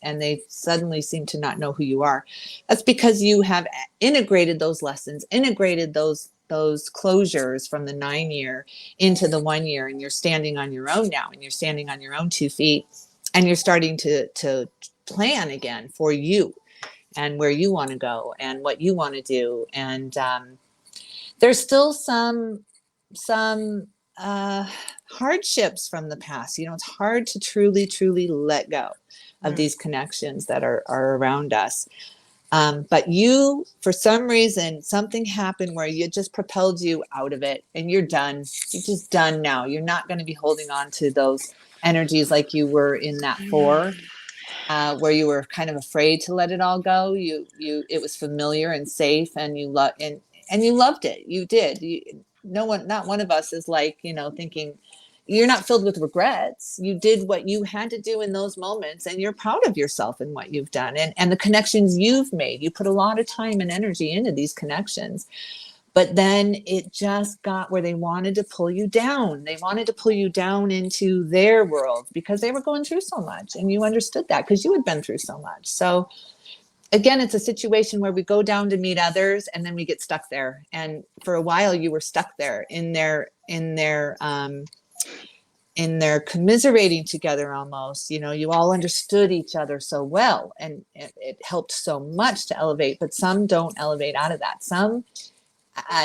and they suddenly seem to not know who you are. That's because you have integrated those lessons, integrated those closures from the 9 year into the 1 year, and you're standing on your own now, and you're standing on your own 2 feet, and you're starting to plan again for you and where you want to go and what you want to do. And there's still some hardships from the past. You know, it's hard to truly let go of these connections that are around us. But you, for some reason, something happened where you just propelled you out of it, and you're done. You're just done now. You're not going to be holding on to those energies like you were in that 4, where you were kind of afraid to let it all go. It was familiar and safe, and and you loved it. You did. No one, not one of us is like, you know, thinking you're not filled with regrets. You did what you had to do in those moments, and you're proud of yourself and what you've done, and the connections you've made. You put a lot of time and energy into these connections. But then it just got where they wanted to pull you down. They wanted to pull you down into their world because they were going through so much. And you understood that because you had been through so much. So again, it's a situation where we go down to meet others, and then we get stuck there. And for a while you were stuck there in their commiserating together almost. You know, you all understood each other so well, and it helped so much to elevate. But some don't elevate out of that. Some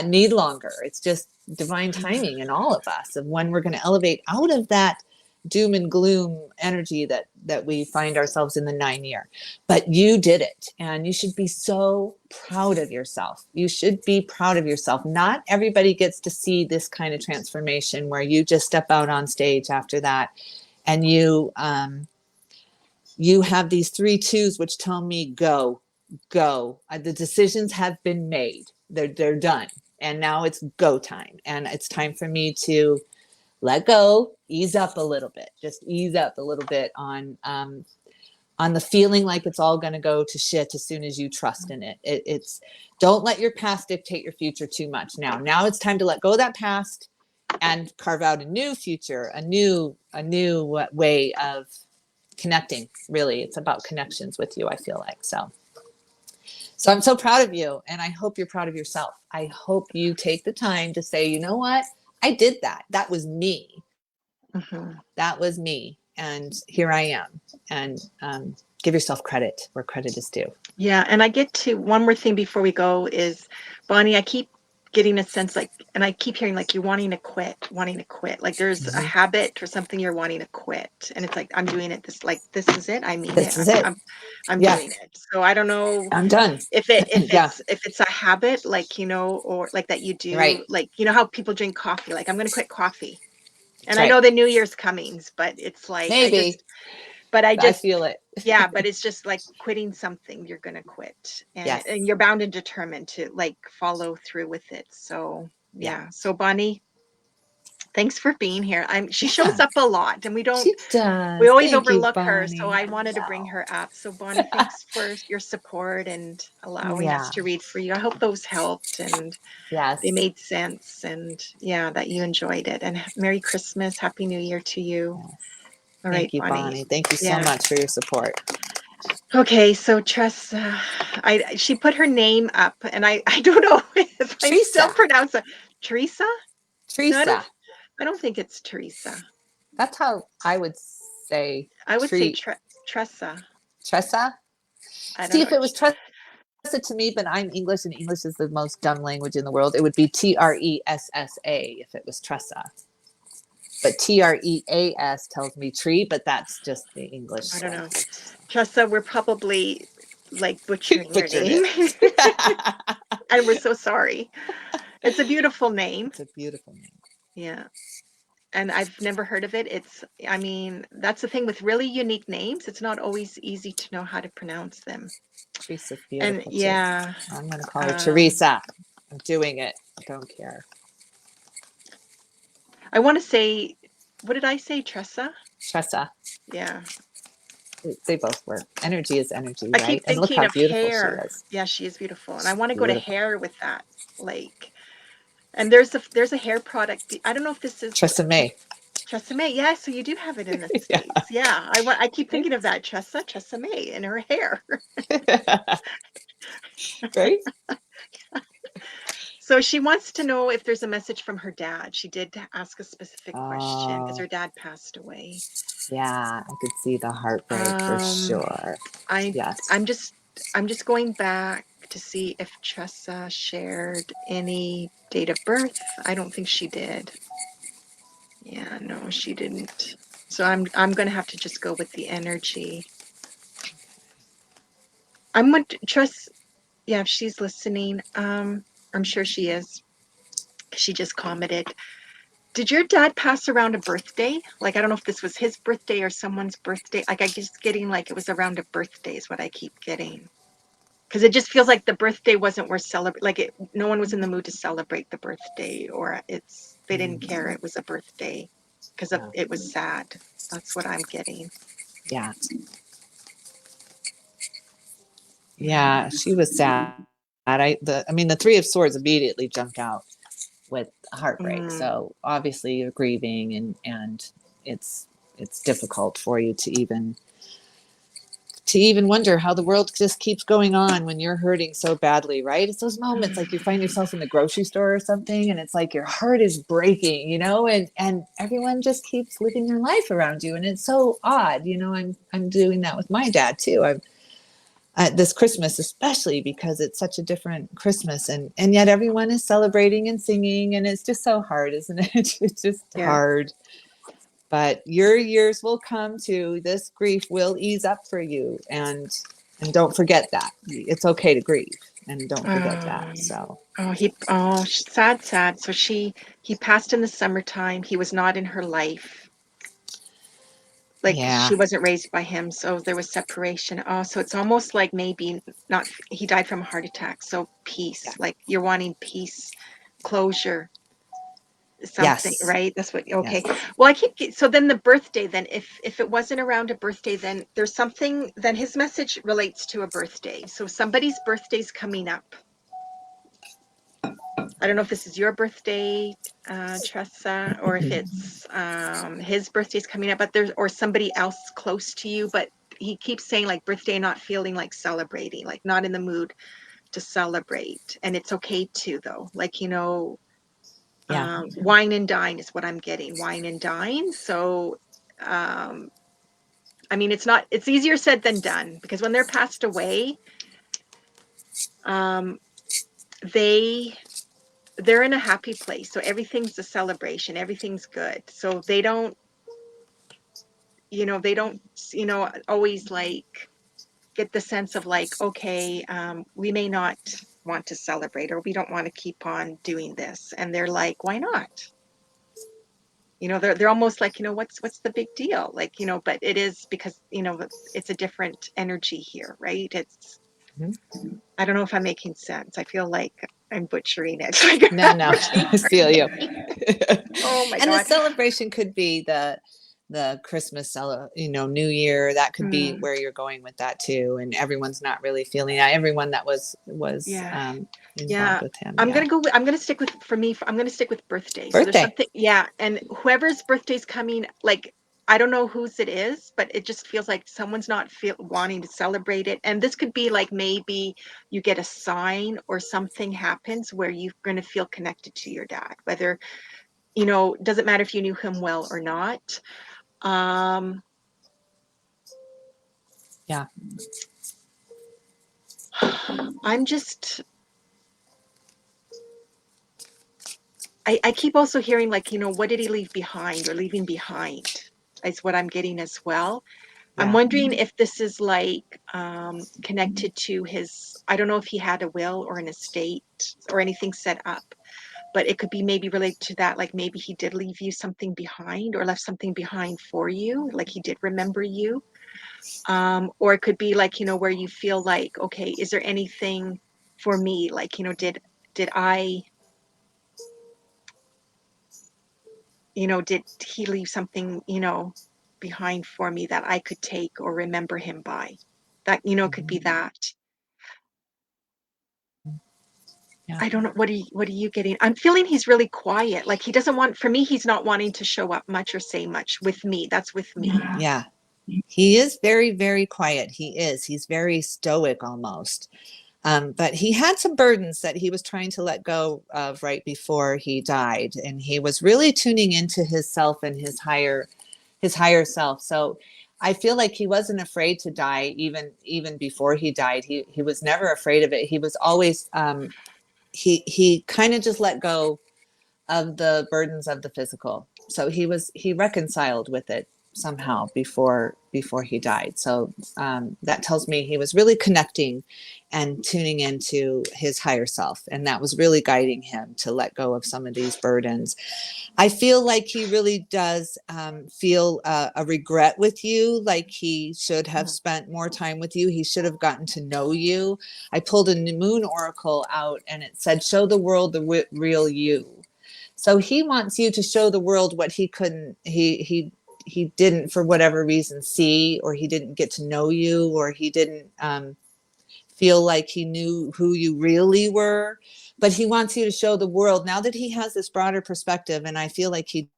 need longer. It's just divine timing in all of us of when we're going to elevate out of that doom and gloom energy that we find ourselves in the 9 year. But you did it, and you should be so proud of yourself. You should be proud of yourself. Not everybody gets to see this kind of transformation where you just step out on stage after that, and you have these 3 2s which tell me go. The decisions have been made. They're done. And now it's go time. And it's time for me to let go, ease up a little bit, just ease up a little bit on the feeling like it's all going to go to shit as soon as you trust in it. It's don't let your past dictate your future too much. Now it's time to let go of that past and carve out a new future, a new way of connecting. Really, it's about connections with you, I feel like. So I'm so proud of you, and I hope you're proud of yourself. I hope you take the time to say, you know what? I did that. That was me. That was me. And here I am. And give yourself credit where credit is due. Yeah. And I get to one more thing before we go is, Bonnie, I keep getting a sense like, and I keep hearing like you're wanting to quit. Like there's a habit or something you're wanting to quit. And it's like, I'm doing it. This is it. I mean This it. is it. I'm doing it. So I don't know I'm done. if it's a habit, like, you know, or like that you do, Right. like, you know, how people drink coffee, like I'm going to quit coffee. And That's I right. know the New Year's coming, but it's like, Maybe. I I just, feel it. yeah, but it's just like quitting something you're going to quit, Yes. and you're bound and determined to like follow through with it. So yeah. So Bonnie, thanks for being here. She shows up a lot, and we She does. always Thank you, overlook her. So Bonnie. I wanted to bring her up. So Bonnie, thanks for your support and allowing us Yeah. to read for you. I hope those helped and they Yes. made sense, and yeah, that you enjoyed it. And Merry Christmas, Happy New Year to you. Yes. All right, Thank you, Bonnie. Bonnie. Thank you so Yeah. much for your support. Okay, so Tressa, she put her name up, and I don't know if I still Teresa. pronounce it. Teresa? No, Teresa. I don't think it's Teresa. That's how I would say I would say Tressa. Tressa. I don't See, know. if it was Tressa to me, but I'm English, and English is the most dumb language in the world, it would be Tressa if it was Tressa. But Treas tells me tree, but that's just the English. I don't know. Tressa, we're probably like We butchering your butchered name. it. And we're so sorry. It's a beautiful name. It's a beautiful name. Yeah. And I've never heard of it. I mean, that's the thing with really unique names. It's not always easy to know how to pronounce them. Teresa's And beautiful yeah, too. I'm going to call her Teresa. I'm doing it. I don't care. I want to say, what did I say? Tressa? Tressa. Yeah. They both work. Energy is energy, I right? keep And look thinking how of beautiful she hair. is. Yeah, she is beautiful. And I want to go to Beautiful. hair with that. Like, and there's a hair product. I don't know if this is Tresemme. Tresemme. Yeah, so you do have it in the Yeah. States. Yeah. I keep thinking of that Tresemme in her hair. Right? So she wants to know if there's a message from her dad. She did ask a specific question because Oh, her dad passed away. yeah. I could see the heartbreak for Um, sure. I Yes. I'm just going back to see if Tressa shared any date of birth. I don't think she did. Yeah, no, she didn't. So I'm gonna have to just go with the energy. I'm going to trust, yeah, if she's listening. I'm sure she is. She just commented. Did your dad pass around a birthday? Like, I don't know if this was his birthday or someone's birthday. Like, I just getting like it was around a birthday is what I keep getting. Because it just feels like the birthday wasn't worth celebrate. Like, no one was in the mood to celebrate the birthday, or they didn't care. Mm, It was a birthday because yeah. it was sad. That's what I'm getting. Yeah. Yeah. Yeah. She was sad. I mean, the Three of Swords immediately jumped out with heartbreak. Mm, So obviously you're grieving, and it's it's difficult for you to even wonder how the world just keeps going on when you're hurting so badly, right? It's those moments like you find yourself in the grocery store or something, and it's like your heart is breaking, and everyone just keeps living their life around you, and it's so odd. I'm doing that with my dad too. I'm this Christmas, especially because it's such a different Christmas, and yet everyone is celebrating and singing, and it's just so hard, isn't it? It's just yeah. hard. But your years will come too. This grief will ease up for you, and don't forget that it's okay to grieve, and don't forget that. Um, So sad, sad. So he passed in the summertime. He was not in her life. Like, yeah, she wasn't raised by him, so there was separation. Oh, so it's almost like maybe not, he died from a heart attack. So yeah, peace, like you're wanting peace, closure, something, yes, right? That's what, okay. yes, Well, so then the birthday, then if it wasn't around a birthday, then there's something, then his message relates to a birthday. So somebody's birthday's coming up. I don't know if this is your birthday, Tressa, or if it's his birthday's coming up, but or somebody else close to you. But he keeps saying like birthday, not feeling like celebrating, like not in the mood to celebrate. And it's okay too, though. Like, yeah, wine and dine is what I'm getting, wine and dine. So, um, I mean, it's easier said than done because when they're passed away, um, they they're in a happy place. So everything's a celebration. Everything's good. So they don't always like get the sense of like, okay, we may not want to celebrate or we don't want to keep on doing this. And they're like, why not? They're almost like, what's the big deal? Like, but it is because, it's a different energy here, right? mhm. I don't know if I'm making sense. I feel like I'm butchering it. Like No, I'm no, butchering I feel you. birthday. Oh my And the God. celebration could be the Christmas New Year. That could be Mm, where you're going with that too. And everyone's not really feeling that. Everyone that was yeah. involved Yeah. with him. I'm Yeah. gonna go with, I'm gonna stick with, for me, I'm gonna stick with birthday. So there's Birthday. something, yeah, and whoever's birthday's coming, like, I don't know whose it is, but it just feels like someone's not wanting to celebrate it. And this could be like maybe you get a sign or something happens where you're gonna feel connected to your dad, whether, doesn't matter if you knew him well or not. Um, Yeah. I'm just, I keep also hearing like, what did he leave behind or leaving behind is what I'm getting as well. I'm Yeah. wondering if this is like connected to his, I don't know if he had a will or an estate or anything set up, but it could be maybe related to that. Like maybe he did leave you something behind or left something behind for you. Like he did remember you. Or it could be like, where you feel like, okay, is there anything for me? Like, did I, did he leave something, behind for me that I could take or remember him by? That, could be Mhm. that. Yeah. I don't know. What are you getting? I'm feeling he's really quiet. Like he doesn't want, for me, he's not wanting to show up much or say much with me. That's with me. Yeah. He is very, very quiet. He is. He's very stoic almost. But he had some burdens that he was trying to let go of right before he died, and he was really tuning into his self and his higher self. So I feel like he wasn't afraid to die, even before he died. He was never afraid of it. He was always he kind of just let go of the burdens of the physical. So he reconciled with it somehow before he died. So that tells me he was really connecting and tuning into his higher self, and that was really guiding him to let go of some of these burdens. I feel like he really does feel a regret with you, like he should have Mhm. spent more time with you. He should have gotten to know you. I pulled a moon oracle out, and it said, show the world the real you. So he wants you to show the world what he couldn't, he didn't for whatever reason see, or he didn't get to know you, or he didn't feel like he knew who you really were. But he wants you to show the world now that he has this broader perspective, and I feel like he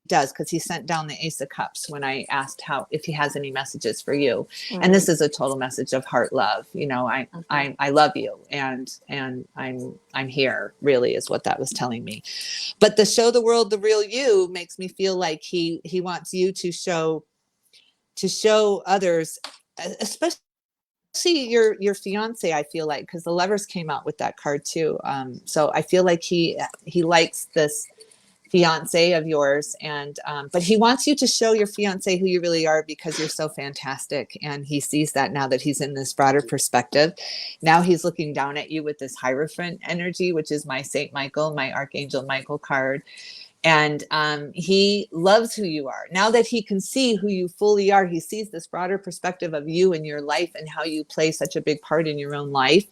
does, because he sent down the Ace of Cups when I asked how if he has any messages for you. And Mm, this is a total message of heart love. mhm. I love you, and I'm here, really, is what that was telling me. But the show the world the real you makes me feel like he wants you to show others, especially your fiance. I feel like, because the lovers came out with that card too. So I feel like he likes this fiance of yours, and but he wants you to show your fiance who you really are, because you're so fantastic, and he sees that now that he's in this broader perspective. Now he's looking down at you with this hierophant energy, which is my Saint Michael, my Archangel Michael card. And he loves who you are now that he can see who you fully are. He sees this broader perspective of you and your life and how you play such a big part in your own life,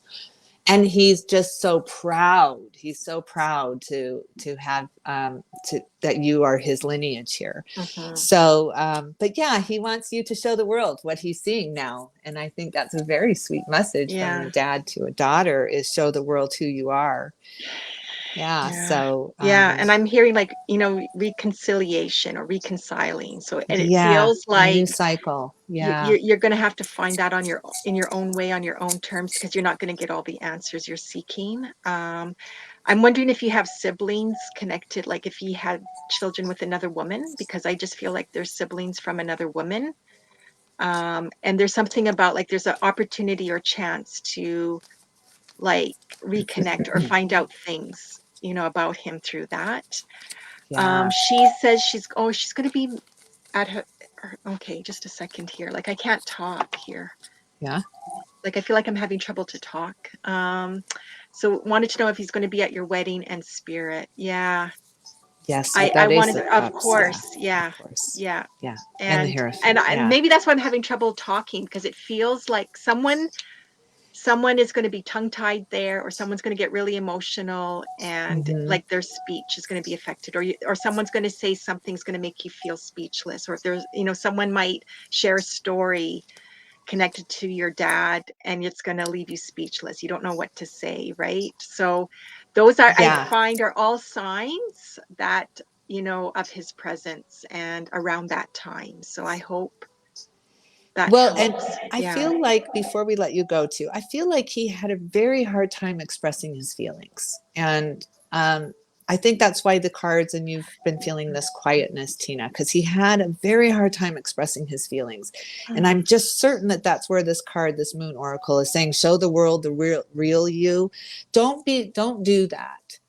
and he's just so proud. He's so proud to have to that you are his lineage here. Mhm. So but yeah, he wants you to show the world what he's seeing now, and I think that's a very sweet message from a Yeah. dad to a daughter, is show the world who you are. Yeah. Yeah. So Yeah, and I'm hearing, like, reconciliation or reconciling. So, and it yeah, feels a new like cycle. you Yeah. you're gonna have to find that in your own way, on your own terms, because you're not gonna get all the answers you're seeking. I'm wondering if you have siblings connected, like if he had children with another woman, because I just feel like there's siblings from another woman. And there's something about, like, there's an opportunity or chance to, like, reconnect or find out things, about him through that. Yeah. She says she's gonna be at okay, just a second here. Like, I can't talk here. Yeah. Like, I feel like I'm having trouble to talk. So wanted to know if he's gonna be at your wedding and spirit. Yeah. Yes, with I that Ace wanted, of of Cups. Yeah. course, Of yeah, course. yeah. Yeah. And the And Hierophant. and Yeah. maybe that's why I'm having trouble talking, because it feels like someone is gonna be tongue-tied there, or someone's gonna get really emotional, and, Hmm. like, their speech is gonna be affected, or someone's gonna say something's gonna make you feel speechless, or if there's, someone might share a story connected to your dad, and it's gonna leave you speechless. You don't know what to say, right? So those are, I Yeah. find, are all signs that, of his presence and around that time. So I hope that Well, and helps. I Yeah. feel like, before we let you go too, I feel like he had a very hard time expressing his feelings. And I think that's why the cards, and you've been feeling this quietness, Tina, because he had a very hard time expressing his feelings. And I'm just certain that that's where this card, this moon oracle, is saying, show the world the real you. Don't do that.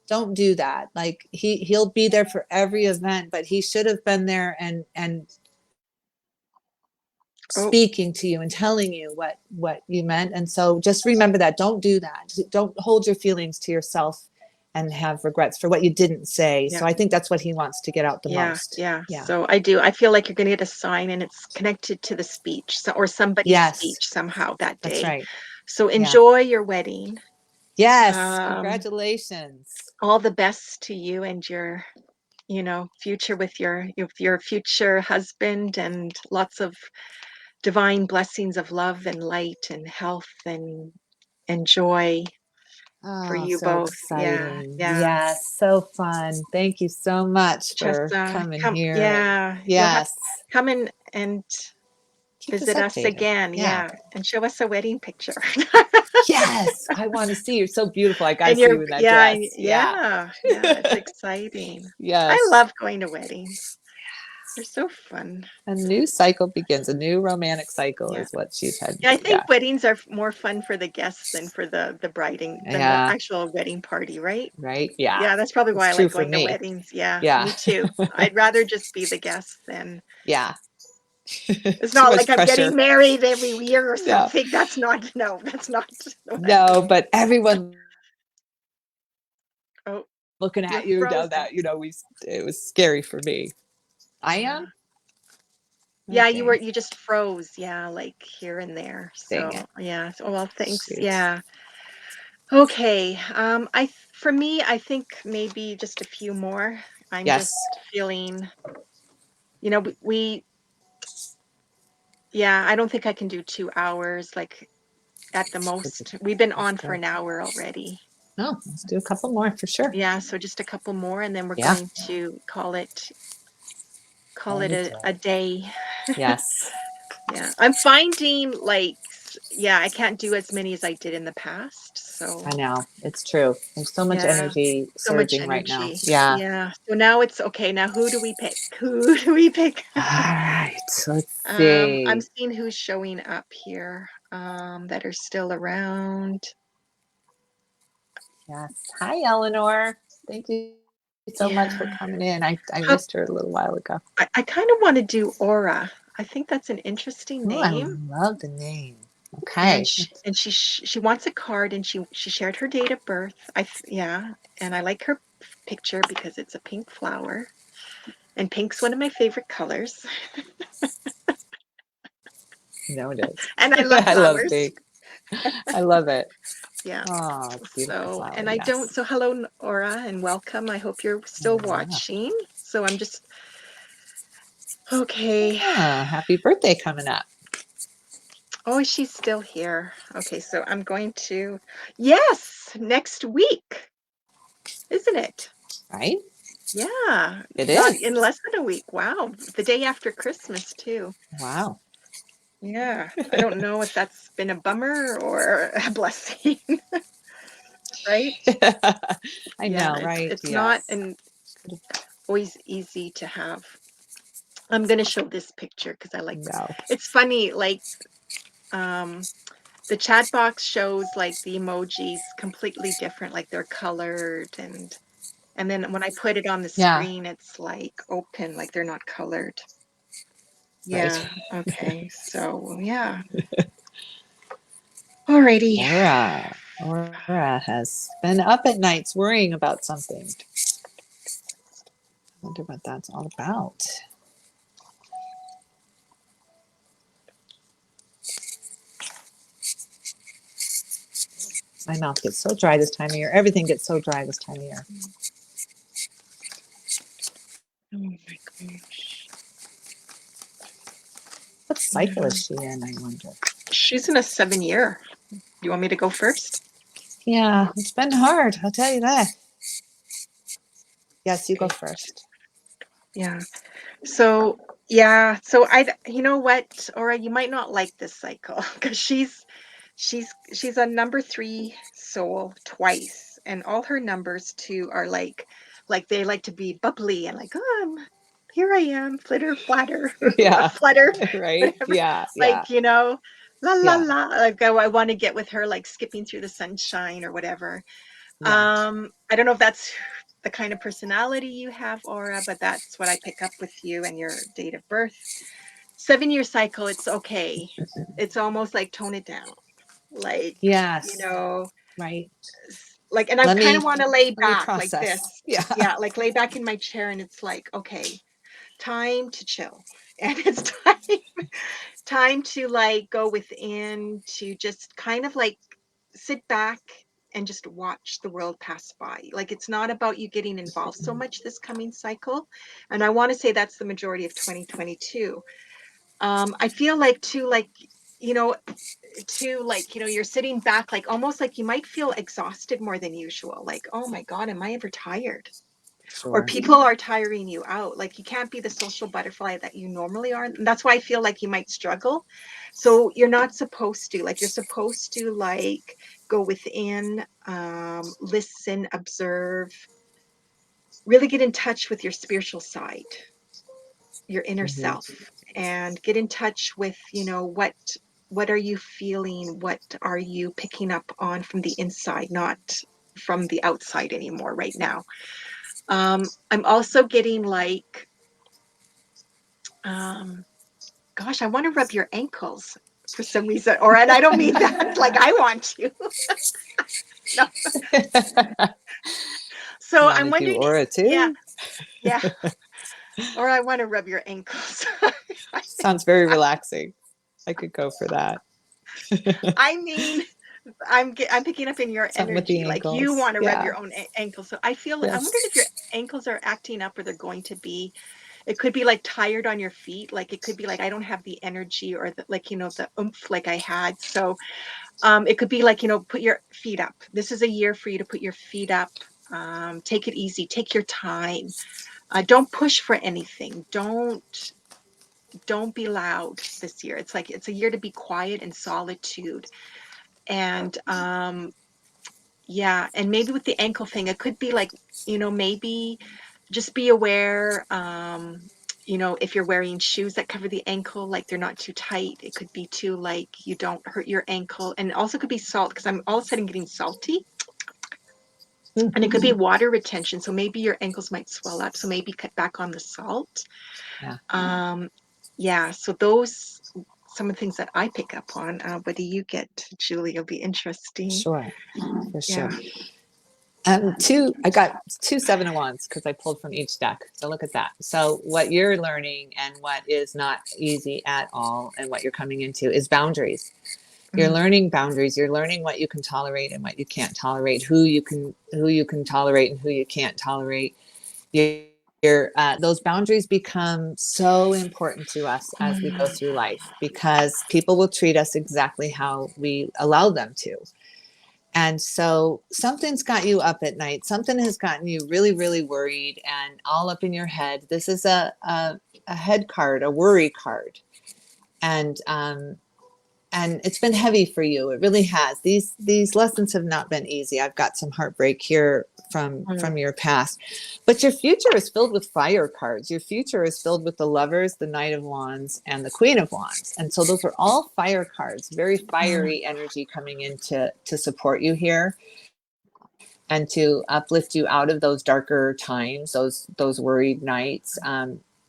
Don't do that. Like, he'll be there for every event, but he should have been there and Oh, speaking to you and telling you what you meant. And so just remember that. Don't do that. Don't hold your feelings to yourself and have regrets for what you didn't say. yeah. So I think that's what he wants to get out the Yeah, most. yeah. Yeah. So I do. I feel like you're gonna get a sign, and it's connected to the speech, so, or somebody's Yes, speech somehow that that's day. right. So Yeah. enjoy your wedding. Yes, Um, congratulations. all the best to you and your future with your future husband, and lots of divine blessings of love and light and health and joy for Oh, you so both. Yeah, exciting. yeah. Yes, so fun. Thank you so much Just for coming come, here. And yeah, you'll have to yes, come and keep us visit us updated. again, Yeah. yeah, and show us a wedding picture. Yes, I want to see you. So beautiful. I got to And see you're you in that yeah, dress. Yeah. yeah, yeah, it's exciting. I Yes. love going to weddings. They're so fun. A new cycle begins. A new romantic cycle Yeah. is what she's heading Yeah, I to. Yeah. think weddings are more fun for the guests than for the than the Yeah. actual wedding party, right? Right. Yeah. Yeah, that's probably why It's I true like for going to me. weddings. Yeah, Yeah. me too. I'd rather just be the guest than Yeah. it's Too not like much I'm getting pressure. married every year or Yeah. something. That's not no, that's not what I No, want. but everyone Oh, looking you're at you down frozen. that, it was scary for me. I Yeah. am? Oh, Yeah, dang. you just froze. Yeah, like here and there. Dang So, it. yeah. So, well, thanks. Shoot. Yeah. Okay. For me, I think maybe just a few more. I'm Yes. just feeling, we yeah, I don't think I can do 2 hours, like, at the most. We've been Let's on for go. an hour already. No, let's do a couple more for sure. Yeah, so just a couple more, and then we're Yeah. going to call Call it it a a day. day. Yes. Yeah, I'm finding, like, yeah, I can't do as many as I did in the past, so I know. It's true. There's so much yeah, energy so much surging right now. energy. Yeah. Yeah, so now it's, okay, now who do we pick? Who do we pick? All right. Let's I'm see. seeing who's showing up here, that are still around. Yes. Hi, Eleanor. Thank you so much for Yeah. coming in. I How missed her a little while ago. I kinda wanna do Aura. I think that's an interesting Oh, I name, love the name. and Okay. she wants a card, and she shared her date of birth. Yeah, and I like her picture because it's a pink flower, and pink's one of my favorite colors, No, it is. and I love I love flowers. pink. I love it. Yeah. Oh, beautiful So, flower. and I don't Yes. so hello, Aura, and welcome. I hope you're still Yeah. watching. So I'm just okay. Ah, happy birthday coming up, Oh, she's still here. Okay, so I'm going to, yes, next week, isn't it? right? Yeah, It not is. in less than a week. Wow, the day after Christmas too. Wow. Yeah, I don't know if that's been a bummer or a blessing, right? I Yeah, know, right? it's not Yes. and always easy to have. I'm gonna show this picture because I like this. No. It's funny, like um the chat box shows like the emojis completely different, like they're colored, and then when I put it on the Yeah. screen, it's like open, like they're not colored. Right. Yeah. Okay. So yeah. Alrighty. Aura has been up at nights worrying about something. I wonder what that's all about. My mouth gets so dry this time of year. Everything gets so dry this time of year. Oh my gosh. What cycle Yeah. is she in, I wonder? She's in a 7 year. You want me to go first? Yeah, it's been hard. I'll tell you that. Yes, you go Okay. first. Yeah. So yeah. So you know what, Aura, you might not like this cycle because she's a number 3 soul twice, and all her numbers too are like they like to be bubbly and like, oh, here I am, flitter, flatter, Yeah. flutter, Right? whatever. Yeah. Yeah. Like, la la Yeah. la. Like I want to get with her, like skipping through the sunshine or whatever. Yeah. I don't know if that's the kind of personality you have, Aura, but that's what I pick up with you and your date of birth. 7 year cycle, it's okay. It's almost like tone it down. Like, you Yes. know, Right. like, and I Let kind of me want to lay let me back like process. this. Yeah. Yeah, like lay back in my chair, and it's like, okay, time to chill. And it's time to like go within, to just kind of like sit back and just watch the world pass by. Like, it's not about you getting involved so much this coming cycle. And I want to say that's the majority of 2022. I feel like too, like, you know, you're sitting back, like almost like you might feel exhausted more than usual. Like, oh my God, am I ever tired? Or Sure. people are tiring you out. Like, you can't be the social butterfly that you normally are. And that's why I feel like you might struggle. So you're not supposed to, like, you're supposed to like go within, listen, observe, really get in touch with your spiritual side, your inner Hmm. self, and get in touch with, what are you feeling? What are you picking up on from the inside, not from the outside anymore right now? I'm also getting like, um, gosh, I want to rub your ankles for some reason. And I don't mean that like I want to. No. You So want I'm to do wondering, aura yeah, too? yeah. Or I want to rub your ankles. Sounds very relaxing. I could go for that. I mean, I'm picking up in your Something with the energy, like you ankles. want to rub Yeah. your own ankles. So I Yes. wondered if your ankles are acting up, or they're going to be. It could be like tired on your feet, like it could be like I don't have the energy, or the, like, the oomph like I had. So it could be like, put your feet up. This is a year for you to put your feet up. Take it easy. Take your time. Don't push for anything. Don't be loud this year. It's like it's a year to be quiet and solitude. And yeah, and maybe with the ankle thing, it could be like, maybe just be aware. If you're wearing shoes that cover the ankle, like they're not too tight, it could be too, like, you don't hurt your ankle. And also could be salt, because I'm all of a sudden getting salty. And it could be Hmm. water retention. So maybe your ankles might swell up. So maybe cut back on the salt. Yeah. Um, yeah, so those some of the things that I pick up on. What do you get, Julie? It'll be interesting. Sure. For Yeah. sure. I got two Seven of Wands because I pulled from each deck. So look at that. So what you're learning and what is not easy at all, and what you're coming into, is boundaries. You're Mm. learning boundaries. You're learning what you can tolerate and what you can't tolerate, who you can tolerate and who you can't tolerate. Those boundaries become so important to us as we go Mm. through life, because people will treat us exactly how we allow them to. And so something's got you up at night. Something has gotten you really, really worried and all up in your head. This is a head card, a worry card. And and it's been heavy for you. It really has. These lessons have not been easy. I've got some heartbreak here from Mm. your past, but your future is filled with fire cards. Your future is filled with the Lovers, the Knight of Wands, and the Queen of Wands. And so those are all fire cards, very Mm. fiery energy coming in to support you here and to uplift you out of those darker times, those worried nights.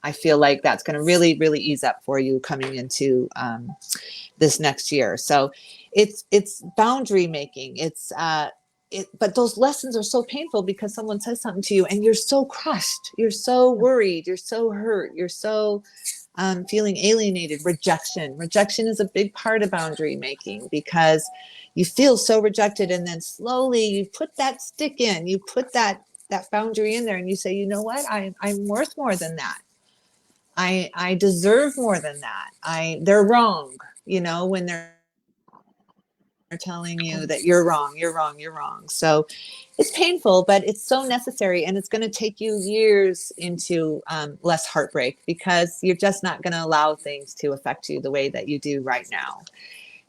I feel like that's going to really, really ease up for you coming into this next year. So it's boundary making. But those lessons are so painful because someone says something to you and you're so crushed, you're so worried, you're so hurt, you're so feeling alienated. Rejection is a big part of boundary making, because you feel so rejected, and then slowly you put that stick in, you put that boundary in there, and you say, you know what, I'm worth more than that. I deserve more than that. They're wrong, when they're telling you that you're wrong, you're wrong, you're wrong. So it's painful, but it's so necessary, and it's going to take you years into less heartbreak, because you're just not going to allow things to affect you the way that you do right now.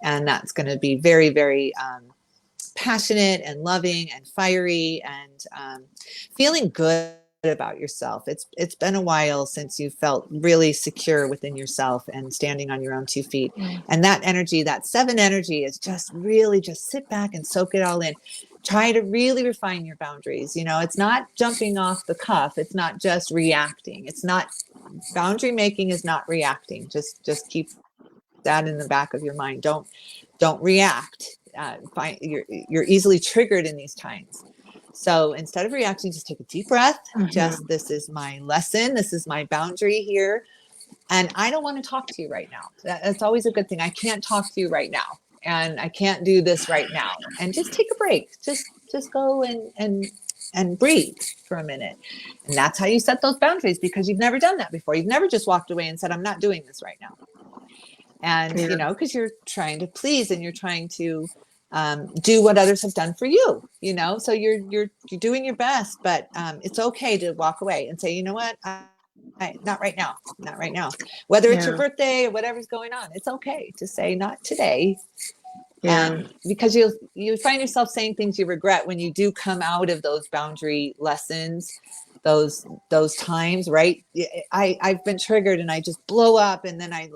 And that's going to be very, very passionate and loving and fiery, and feeling good about yourself. It's been a while since you felt really secure within yourself and standing on your own 2 feet. Mm. And that energy, that seven energy, is just really just sit back and soak it all in. Try to really refine your boundaries. It's not jumping off the cuff. It's not just reacting. It's not Boundary making is not reacting. Just keep that in the back of your mind. Don't react. You're easily triggered in these times. So instead of reacting, just take a deep breath. Mhm. This is my lesson. This is my boundary here. And I don't want to talk to you right now. That's always a good thing. I can't talk to you right now. and I can't do this right now. And just take a break. Just go and breathe for a minute. And that's how you set those boundaries, because you've never done that before. You've never just walked away and said, I'm not doing this right now. And, Yeah. because you're trying to please and you're trying to do what others have done for you, so you're doing your best, but it's okay to walk away and say, you know what, not right now, not right now, whether it's your Yeah. birthday or whatever's going on. It's okay to say not today. Yeah. And because you find yourself saying things you regret when you do come out of those boundary lessons, those times, right? I've been triggered and I just blow up, and then I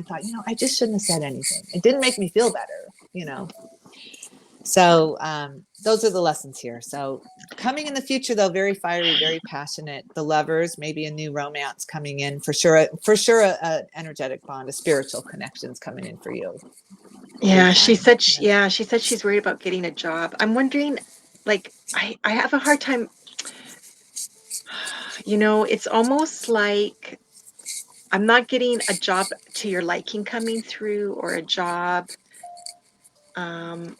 thought, I just shouldn't have said anything. It didn't make me feel better. So those are the lessons here. So coming in the future, though, very fiery, very passionate. The lovers, maybe a new romance coming in for sure. For sure, a energetic bond, a spiritual connections coming in for you. Big Yeah. She time. said, Yeah. yeah, she said she's worried about getting a job. I'm wondering, like, I have a hard time, it's almost like I'm not getting a job to your liking coming through, or a job. Um,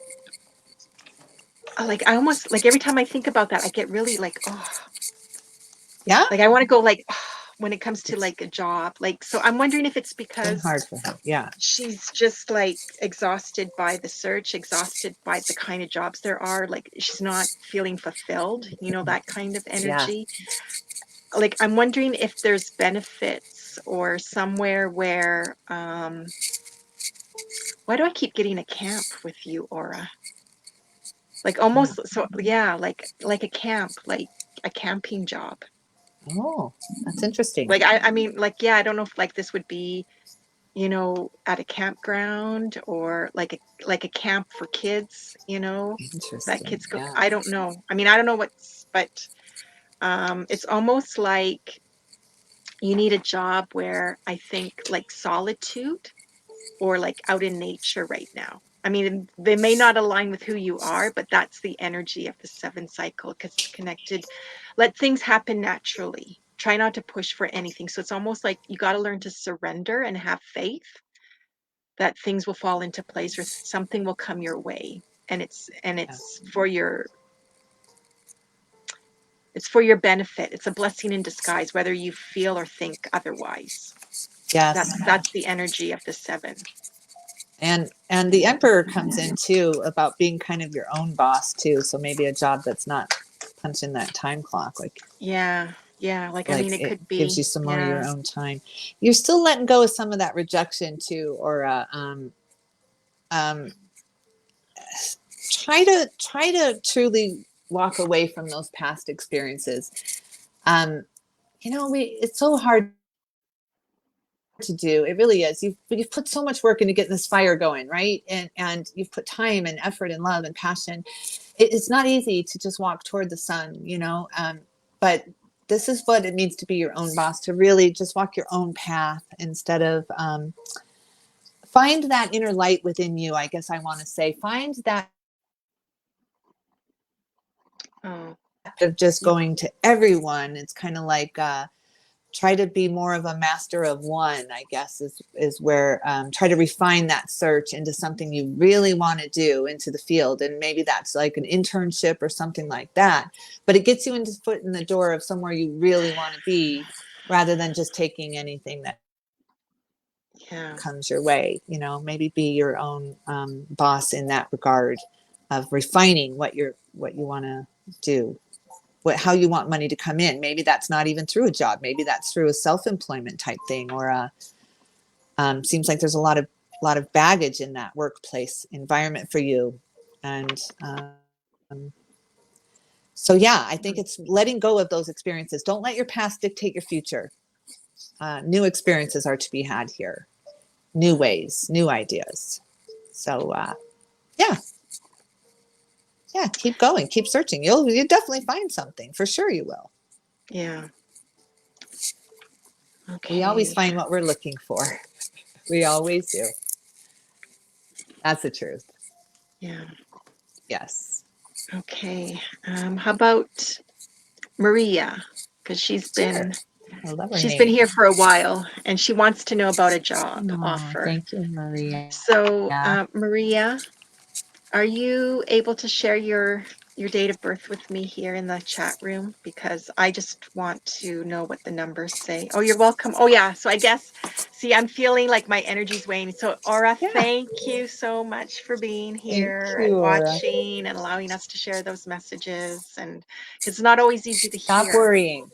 like I almost like every time I think about that, I get really like, oh, Yeah. like I want to go like, when it comes to It's like a job. Like, so I'm wondering if it's been because hard for her. Yeah. she's just like exhausted by the search, exhausted by the kind of jobs there are. Like she's not feeling fulfilled, that kind of Yeah. energy. Like I'm wondering if there's benefits or somewhere where, why do I keep getting a camp with you, Aura? Like almost, so yeah, like a camp, like a camping job. Oh, that's interesting. Like I mean, like, yeah, I don't know if like this would be, at a campground, or like a camp for kids, that Interesting. kids go. Yeah. I don't know. I mean, I don't know what's, but it's almost like you need a job where I think like solitude, or like out in nature right now. I mean, they may not align with who you are, but that's the energy of the seven cycle, because it's connected. Let things happen naturally. Try not to push for anything. So it's almost like you got to learn to surrender and have faith that things will fall into place, or something will come your way. And Yeah. it's for your benefit. It's a blessing in disguise, whether you feel or think otherwise. Yes. That's the energy of the seven. And the emperor comes in too, about being kind of your own boss too. So maybe a job that's not punching that time clock, Yeah. Yeah. Like, I like mean, it it could gives be, you some more of yeah. your own time. You're still letting go of some of that rejection too, or um, try to truly walk away from those past experiences. Um, we it's so hard to do. It really is. You've put so much work into getting this fire going, right? And you've put time and effort and love and passion. It's not easy to just walk toward the sun. But this is what it means to be your own boss, to really just walk your own path instead of find that inner light within you. I guess I want to say, find that Oh, of just yeah. going to everyone. It's kind of like try to be more of a master of one, I guess, is where try to refine that search into something you really want to do into the field. And maybe that's like an internship or something like that, but it gets you into foot in the door of somewhere you really want to be, rather than just taking anything that Yeah. comes your way. Maybe be your own boss in that regard, of refining what you want to do, how you want money to come in. Maybe that's not even through a job. Maybe that's through a self-employment type thing, or seems like there's a lot of baggage in that workplace environment for you. And so, yeah, I think it's letting go of those experiences. Don't let your past dictate your future. New experiences are to be had here, new ways, new ideas. So, yeah, yeah, keep going, keep searching. You'll definitely find something, for sure. You will. Yeah. We always Okay. find what we're looking for. We always do. That's the truth. Yeah. Yes. Okay. How about Maria? Because she's been Sure. I love her She's been name. here for a while and she wants to know about a job Oh, offer. thank you, Maria. So, Maria, are you able to share your date of birth with me here in the chat room? Because I just want to know what the numbers say. Oh, you're welcome. Oh, yeah. So I guess, see, I'm feeling like my energy's waning. So, Aura, Yeah, thank you so much for being thank here you, and Aura. watching and allowing us to share those messages. And it's not always easy to Stop hear. worrying.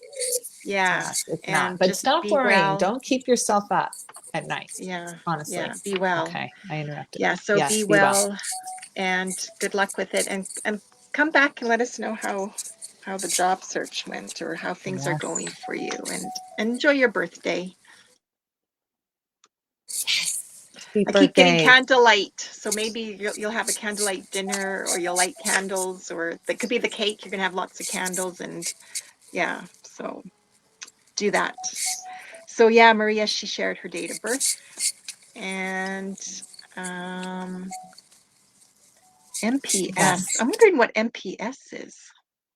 Yeah. Yes, it's not. And But just stop be worrying. well. Don't keep yourself up at night, Yeah. honestly. Yeah. Be well. Okay, I interrupted. Yeah. So be Yes, be well. well and good luck with it. And come back and let us know how the job search went or how things are Yes. going for you. And enjoy your birthday. Happy I keep getting birthday. candlelight, so maybe you'll have a candlelight dinner, or you'll light candles, or that could be the cake. You're gonna have lots of candles, and yeah, so do that. So yeah, Maria, she shared her date of birth, and um, MPS. Yes. I'm wondering what MPS is.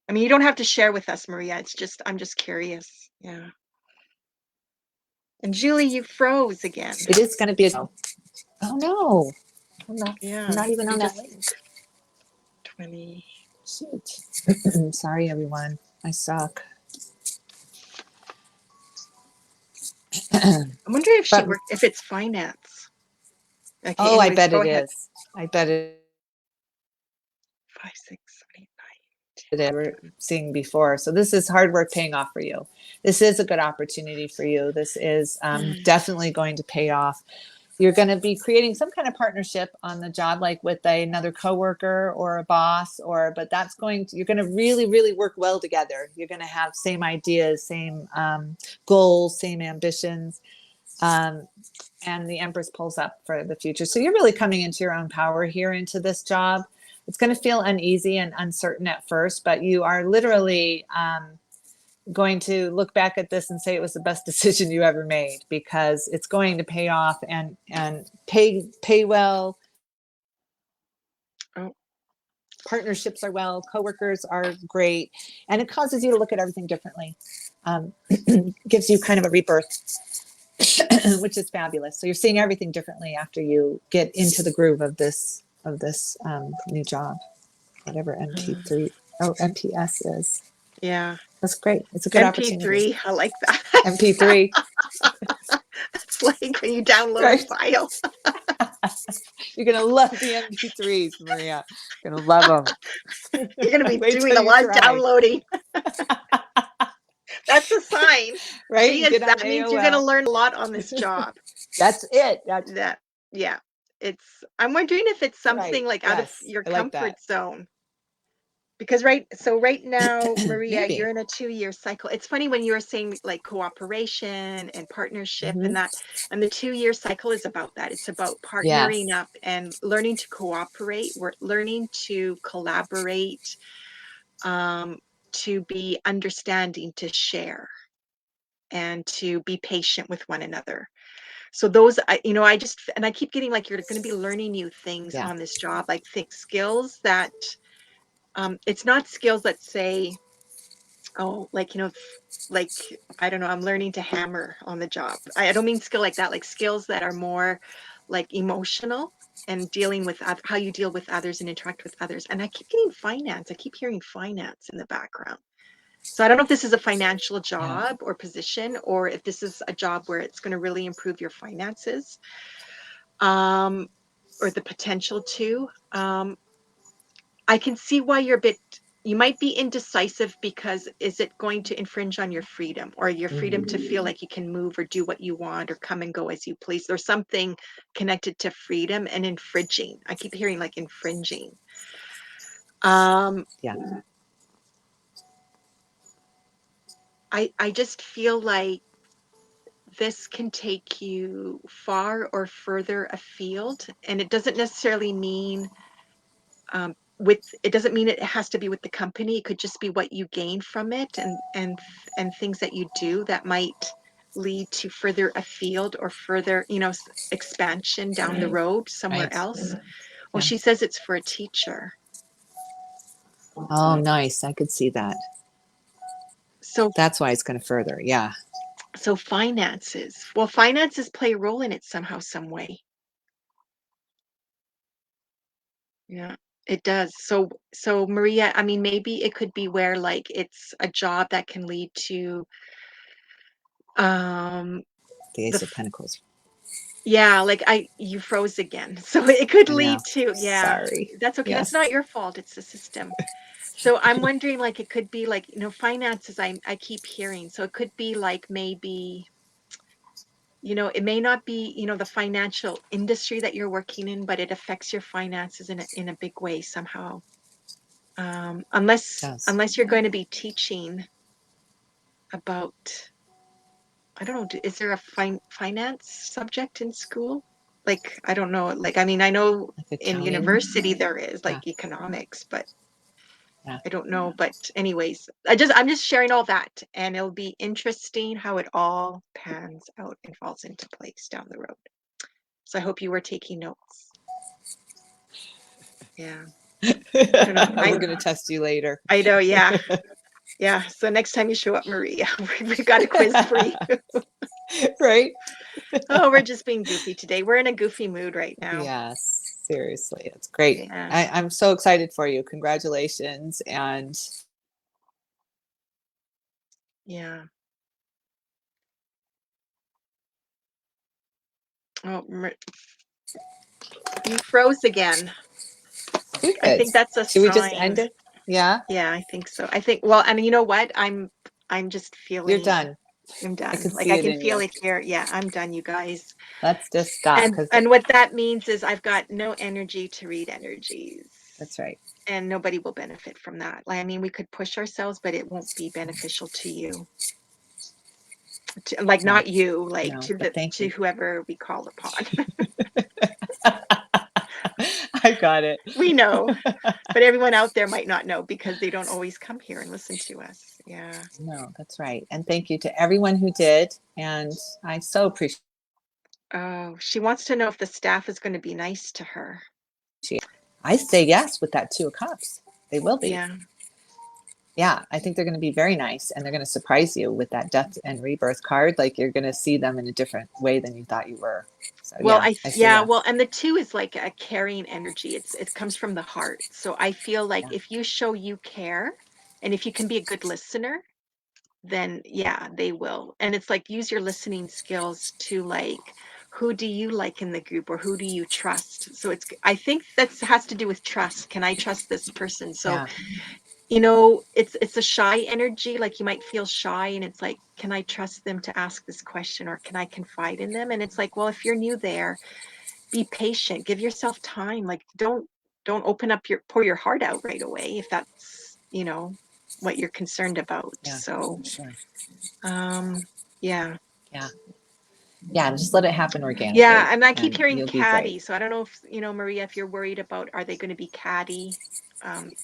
I mean, you don't have to share with us, Maria. It's just I'm just curious. Yeah. And Julie, you froze again. It is going to be a. Oh no. I'm Yeah, not even you on that just link. 20. Shoot. Sorry, everyone. I suck. I'm wondering if she But worked, if it's finance. Okay, oh, I anyways, bet go it ahead. is. I bet it 5, 6, 7, 8, ever seen before. So this is hard work paying off for you. This is a good opportunity for you. This is 9, 10. definitely going to pay off. You're going to be creating some kind of partnership on the job, like with another coworker or a boss, but that's you're going to really, really work well together. You're going to have same ideas, same goals, same ambitions. Um, and the Empress pulls up for the future. So you're really coming into your own power here into this job. It's going to feel uneasy and uncertain at first, but you are literally going to look back at this and say it was the best decision you ever made, because it's going to pay off and pay well. Oh, Partnerships are well, coworkers are great, and it causes you to look at everything differently. Gives you kind of a rebirth, which is fabulous. So you're seeing everything differently after you get into the groove of this new job, whatever MP3 MPS is. yeah. That's great. It's a good opportunity. MP3, I like that. MP3, It's like when you download a right? file. You're gonna love the MP3s, Maria. You're gonna love them. You're going to be Wait doing till a you lot of try. downloading. That's a sign. Right? See, Get on that means you're going to AOL. learn a lot on this job. That's it. That's That, yeah. I'm wondering if it's right. something like out of Yes, your I like that. comfort zone. Because right now, Maria, Maybe. you're in a 2-year cycle. It's funny when you were saying like cooperation and partnership Hmm. and that, and the 2-year cycle is about that. It's about partnering Yes. up and learning to cooperate. We're learning to collaborate, um, to be understanding, to share, and to be patient with one another. So those, I just, and I keep getting like you're going to be learning new things Yeah. on this job, like think skills that, it's not skills that say, oh, like, like, I don't know, I'm learning to hammer on the job. I don't mean skill like that, like skills that are more like emotional and dealing with how you deal with others and interact with others. And I keep getting finance. I keep hearing finance in the background. So I don't know if this is a financial Yeah. job or position, or if this is a job where it's going to really improve your finances, um, or the potential to. I can see why you might be indecisive, because is it going to infringe on your freedom, or your freedom to feel like you can move or do what you want or come and go as you please? There's something connected to freedom and infringing. I keep hearing like infringing. Um, Yeah. I just feel like this can take you far or further afield, and it doesn't necessarily mean it doesn't mean it has to be with the company. It could just be what you gain from it, and things that you do that might lead to further afield or further, expansion down the road somewhere Right. else. Well, Yeah. she says it's for a teacher. Oh, nice. I could see that. So That's why it's going to further. Yeah. So finances. Well, finances play a role in it somehow, some way. Yeah, it does. So Maria, I mean, maybe it could be where like it's a job that can lead to um The the Ace of Pentacles. yeah, like you froze again. So it could I know. lead to, yeah, Sorry. that's okay. That's not Yes. your fault. It's the system. So I'm wondering like it could be like, finances I keep hearing. So it could be like maybe, it may not be, the financial industry that you're working in, but it affects your finances in a big way somehow. It Unless does. unless you're going to be teaching about, I don't know, is there a finance subject in school? Like, I don't know. Like, I mean, I know Like in accounting. university there is Yeah. like economics, but Yeah. I don't know. But anyways, I'm just sharing all that, and it'll be interesting how it all pans out and falls into place down the road. So I hope you were taking notes. Yeah. I don't know. We're going to test you later. I know, yeah. Yeah. So next time you show up, Maria, we've got a quiz for you. Right? Oh, we're just being goofy today. We're in a goofy mood right now. Yes. Seriously. It's great. Yeah. I'm so excited for you. Congratulations. And Yeah. Oh, you froze again. you're I good. think that's a Should we just sign. end it? Yeah. Yeah, I think so. I think, well, and you know what? I'm just You're feeling done. I'm I done. could Like see I it can in feel you. it here. Yeah, I'm done, you guys. Let's just stop And because and what that means is I've got no energy to read energies. that's right. And nobody will benefit from that. Like, I mean, we could push ourselves, but it won't be beneficial to you. Like No, not you, like no, to but thank to you. whoever we call upon. I got it. We know, but everyone out there might not know because they don't always come here and listen to us. Yeah. No, that's right. And thank you to everyone who did. And I so appreciate Oh, she wants to know if the staff is going to be nice to her. it. I say yes with that Two of Cups. They will be. Yeah. Yeah, I think they're going to be very nice and they're going to surprise you with that death and rebirth card. Like you're going to see them in a different way than you thought you were. So Well, yeah, I say yes. well, and the two is like a carrying energy. It comes from the heart. So I feel like Yeah, if you show you care and if you can be a good listener, then yeah, they will. And it's like use your listening skills to like who do you like in the group or who do you trust? So I think that has to do with trust. Can I trust this person? So, yeah, it's a shy energy. Like you might feel shy and it's like, can I trust them to ask this question or can I confide in them? And it's like, well, if you're new there, be patient, give yourself time. Like don't open up pour your heart out right away if that's, what you're concerned about. yeah, So, for sure. yeah. Yeah, yeah. Just let it happen Yeah, organically and I keep and hearing you'll be great. catty. So I don't know if, Maria, if you're worried about are they going to be catty?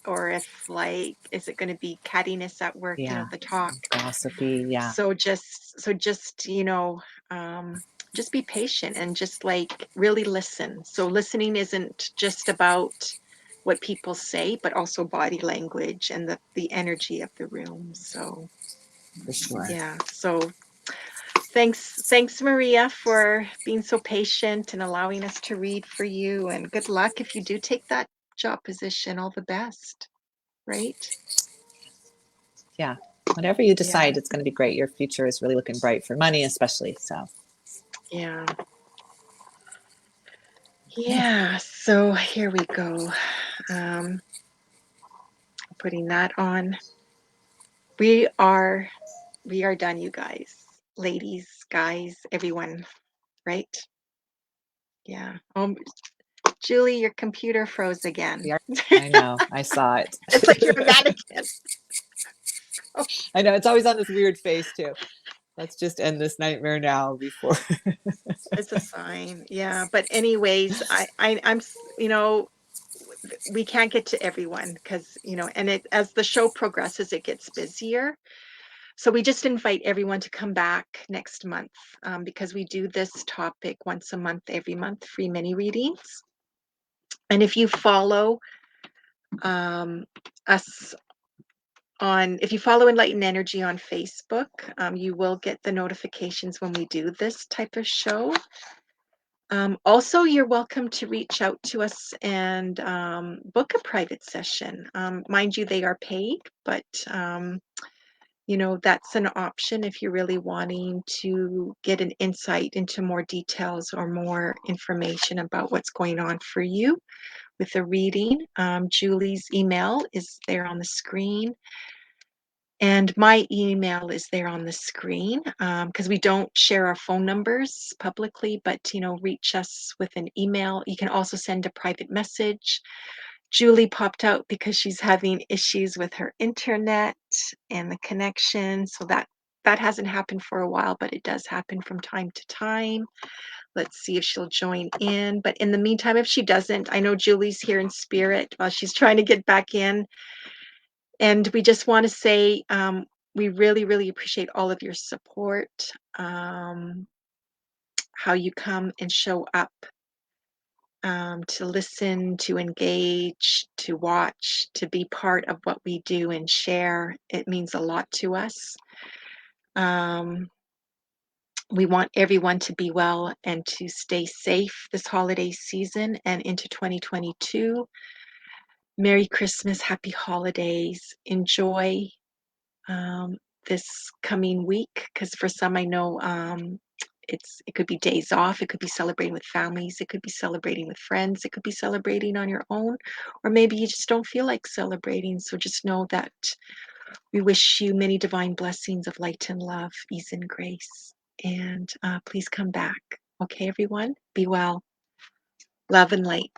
Or if like is it going to be cattiness at work, Yeah, the talk. gossipy. Yeah, So just, just be patient and just like really listen. So listening isn't just about what people say, but also body language and the energy of the room. So for sure. yeah. So thanks Maria for being so patient and allowing us to read for you, and good luck if you do take that job position. All the best, right? Yeah. Whatever you Yeah. decide, it's going to be great. Your future is really looking bright for money, especially. So, Yeah. okay. Yeah. So here we go. Um, putting that on. We are we are done, you guys. Ladies, guys, everyone, right? Yeah. Julie, your computer froze again. We are. I know. I saw it. It's like you're a mannequin. Oh, I know. It's always on this weird face, too. Let's just end this nightmare now before. it's a sign. Yeah. But anyways, we can't get to everyone because, and as the show progresses, it gets busier. So we just invite everyone to come back next month, because we do this topic once a month, every month, free mini readings. And if you follow us if you follow Enlighten Energy on Facebook, you will get the notifications when we do this type of show. Also, you're welcome to reach out to us and book a private session. Mind you, they are paid, but that's an option if you're really wanting to get an insight into more details or more information about what's going on for you with the reading. Julie's email is there on the screen. And my email is there on the screen because we don't share our phone numbers publicly, but reach us with an email. You can also send a private message. Julie popped out because she's having issues with her internet and the connection. So that hasn't happened for a while, but it does happen from time to time. Let's see if she'll join in. But in the meantime, if she doesn't, I know Julie's here in spirit while she's trying to get back in. And we just want to say we really, really appreciate all of your support, how you come and show up to listen, to engage, to watch, to be part of what we do and share. It means a lot to us. We want everyone to be well and to stay safe this holiday season and into 2022. Merry Christmas, happy holidays. Enjoy this coming week because for some I know it could be days off, it could be celebrating with families, it could be celebrating with friends, it could be celebrating on your own, or maybe you just don't feel like celebrating. So just know that we wish you many divine blessings of light and love, ease and grace, and please come back. Okay, everyone, be well. Love and light.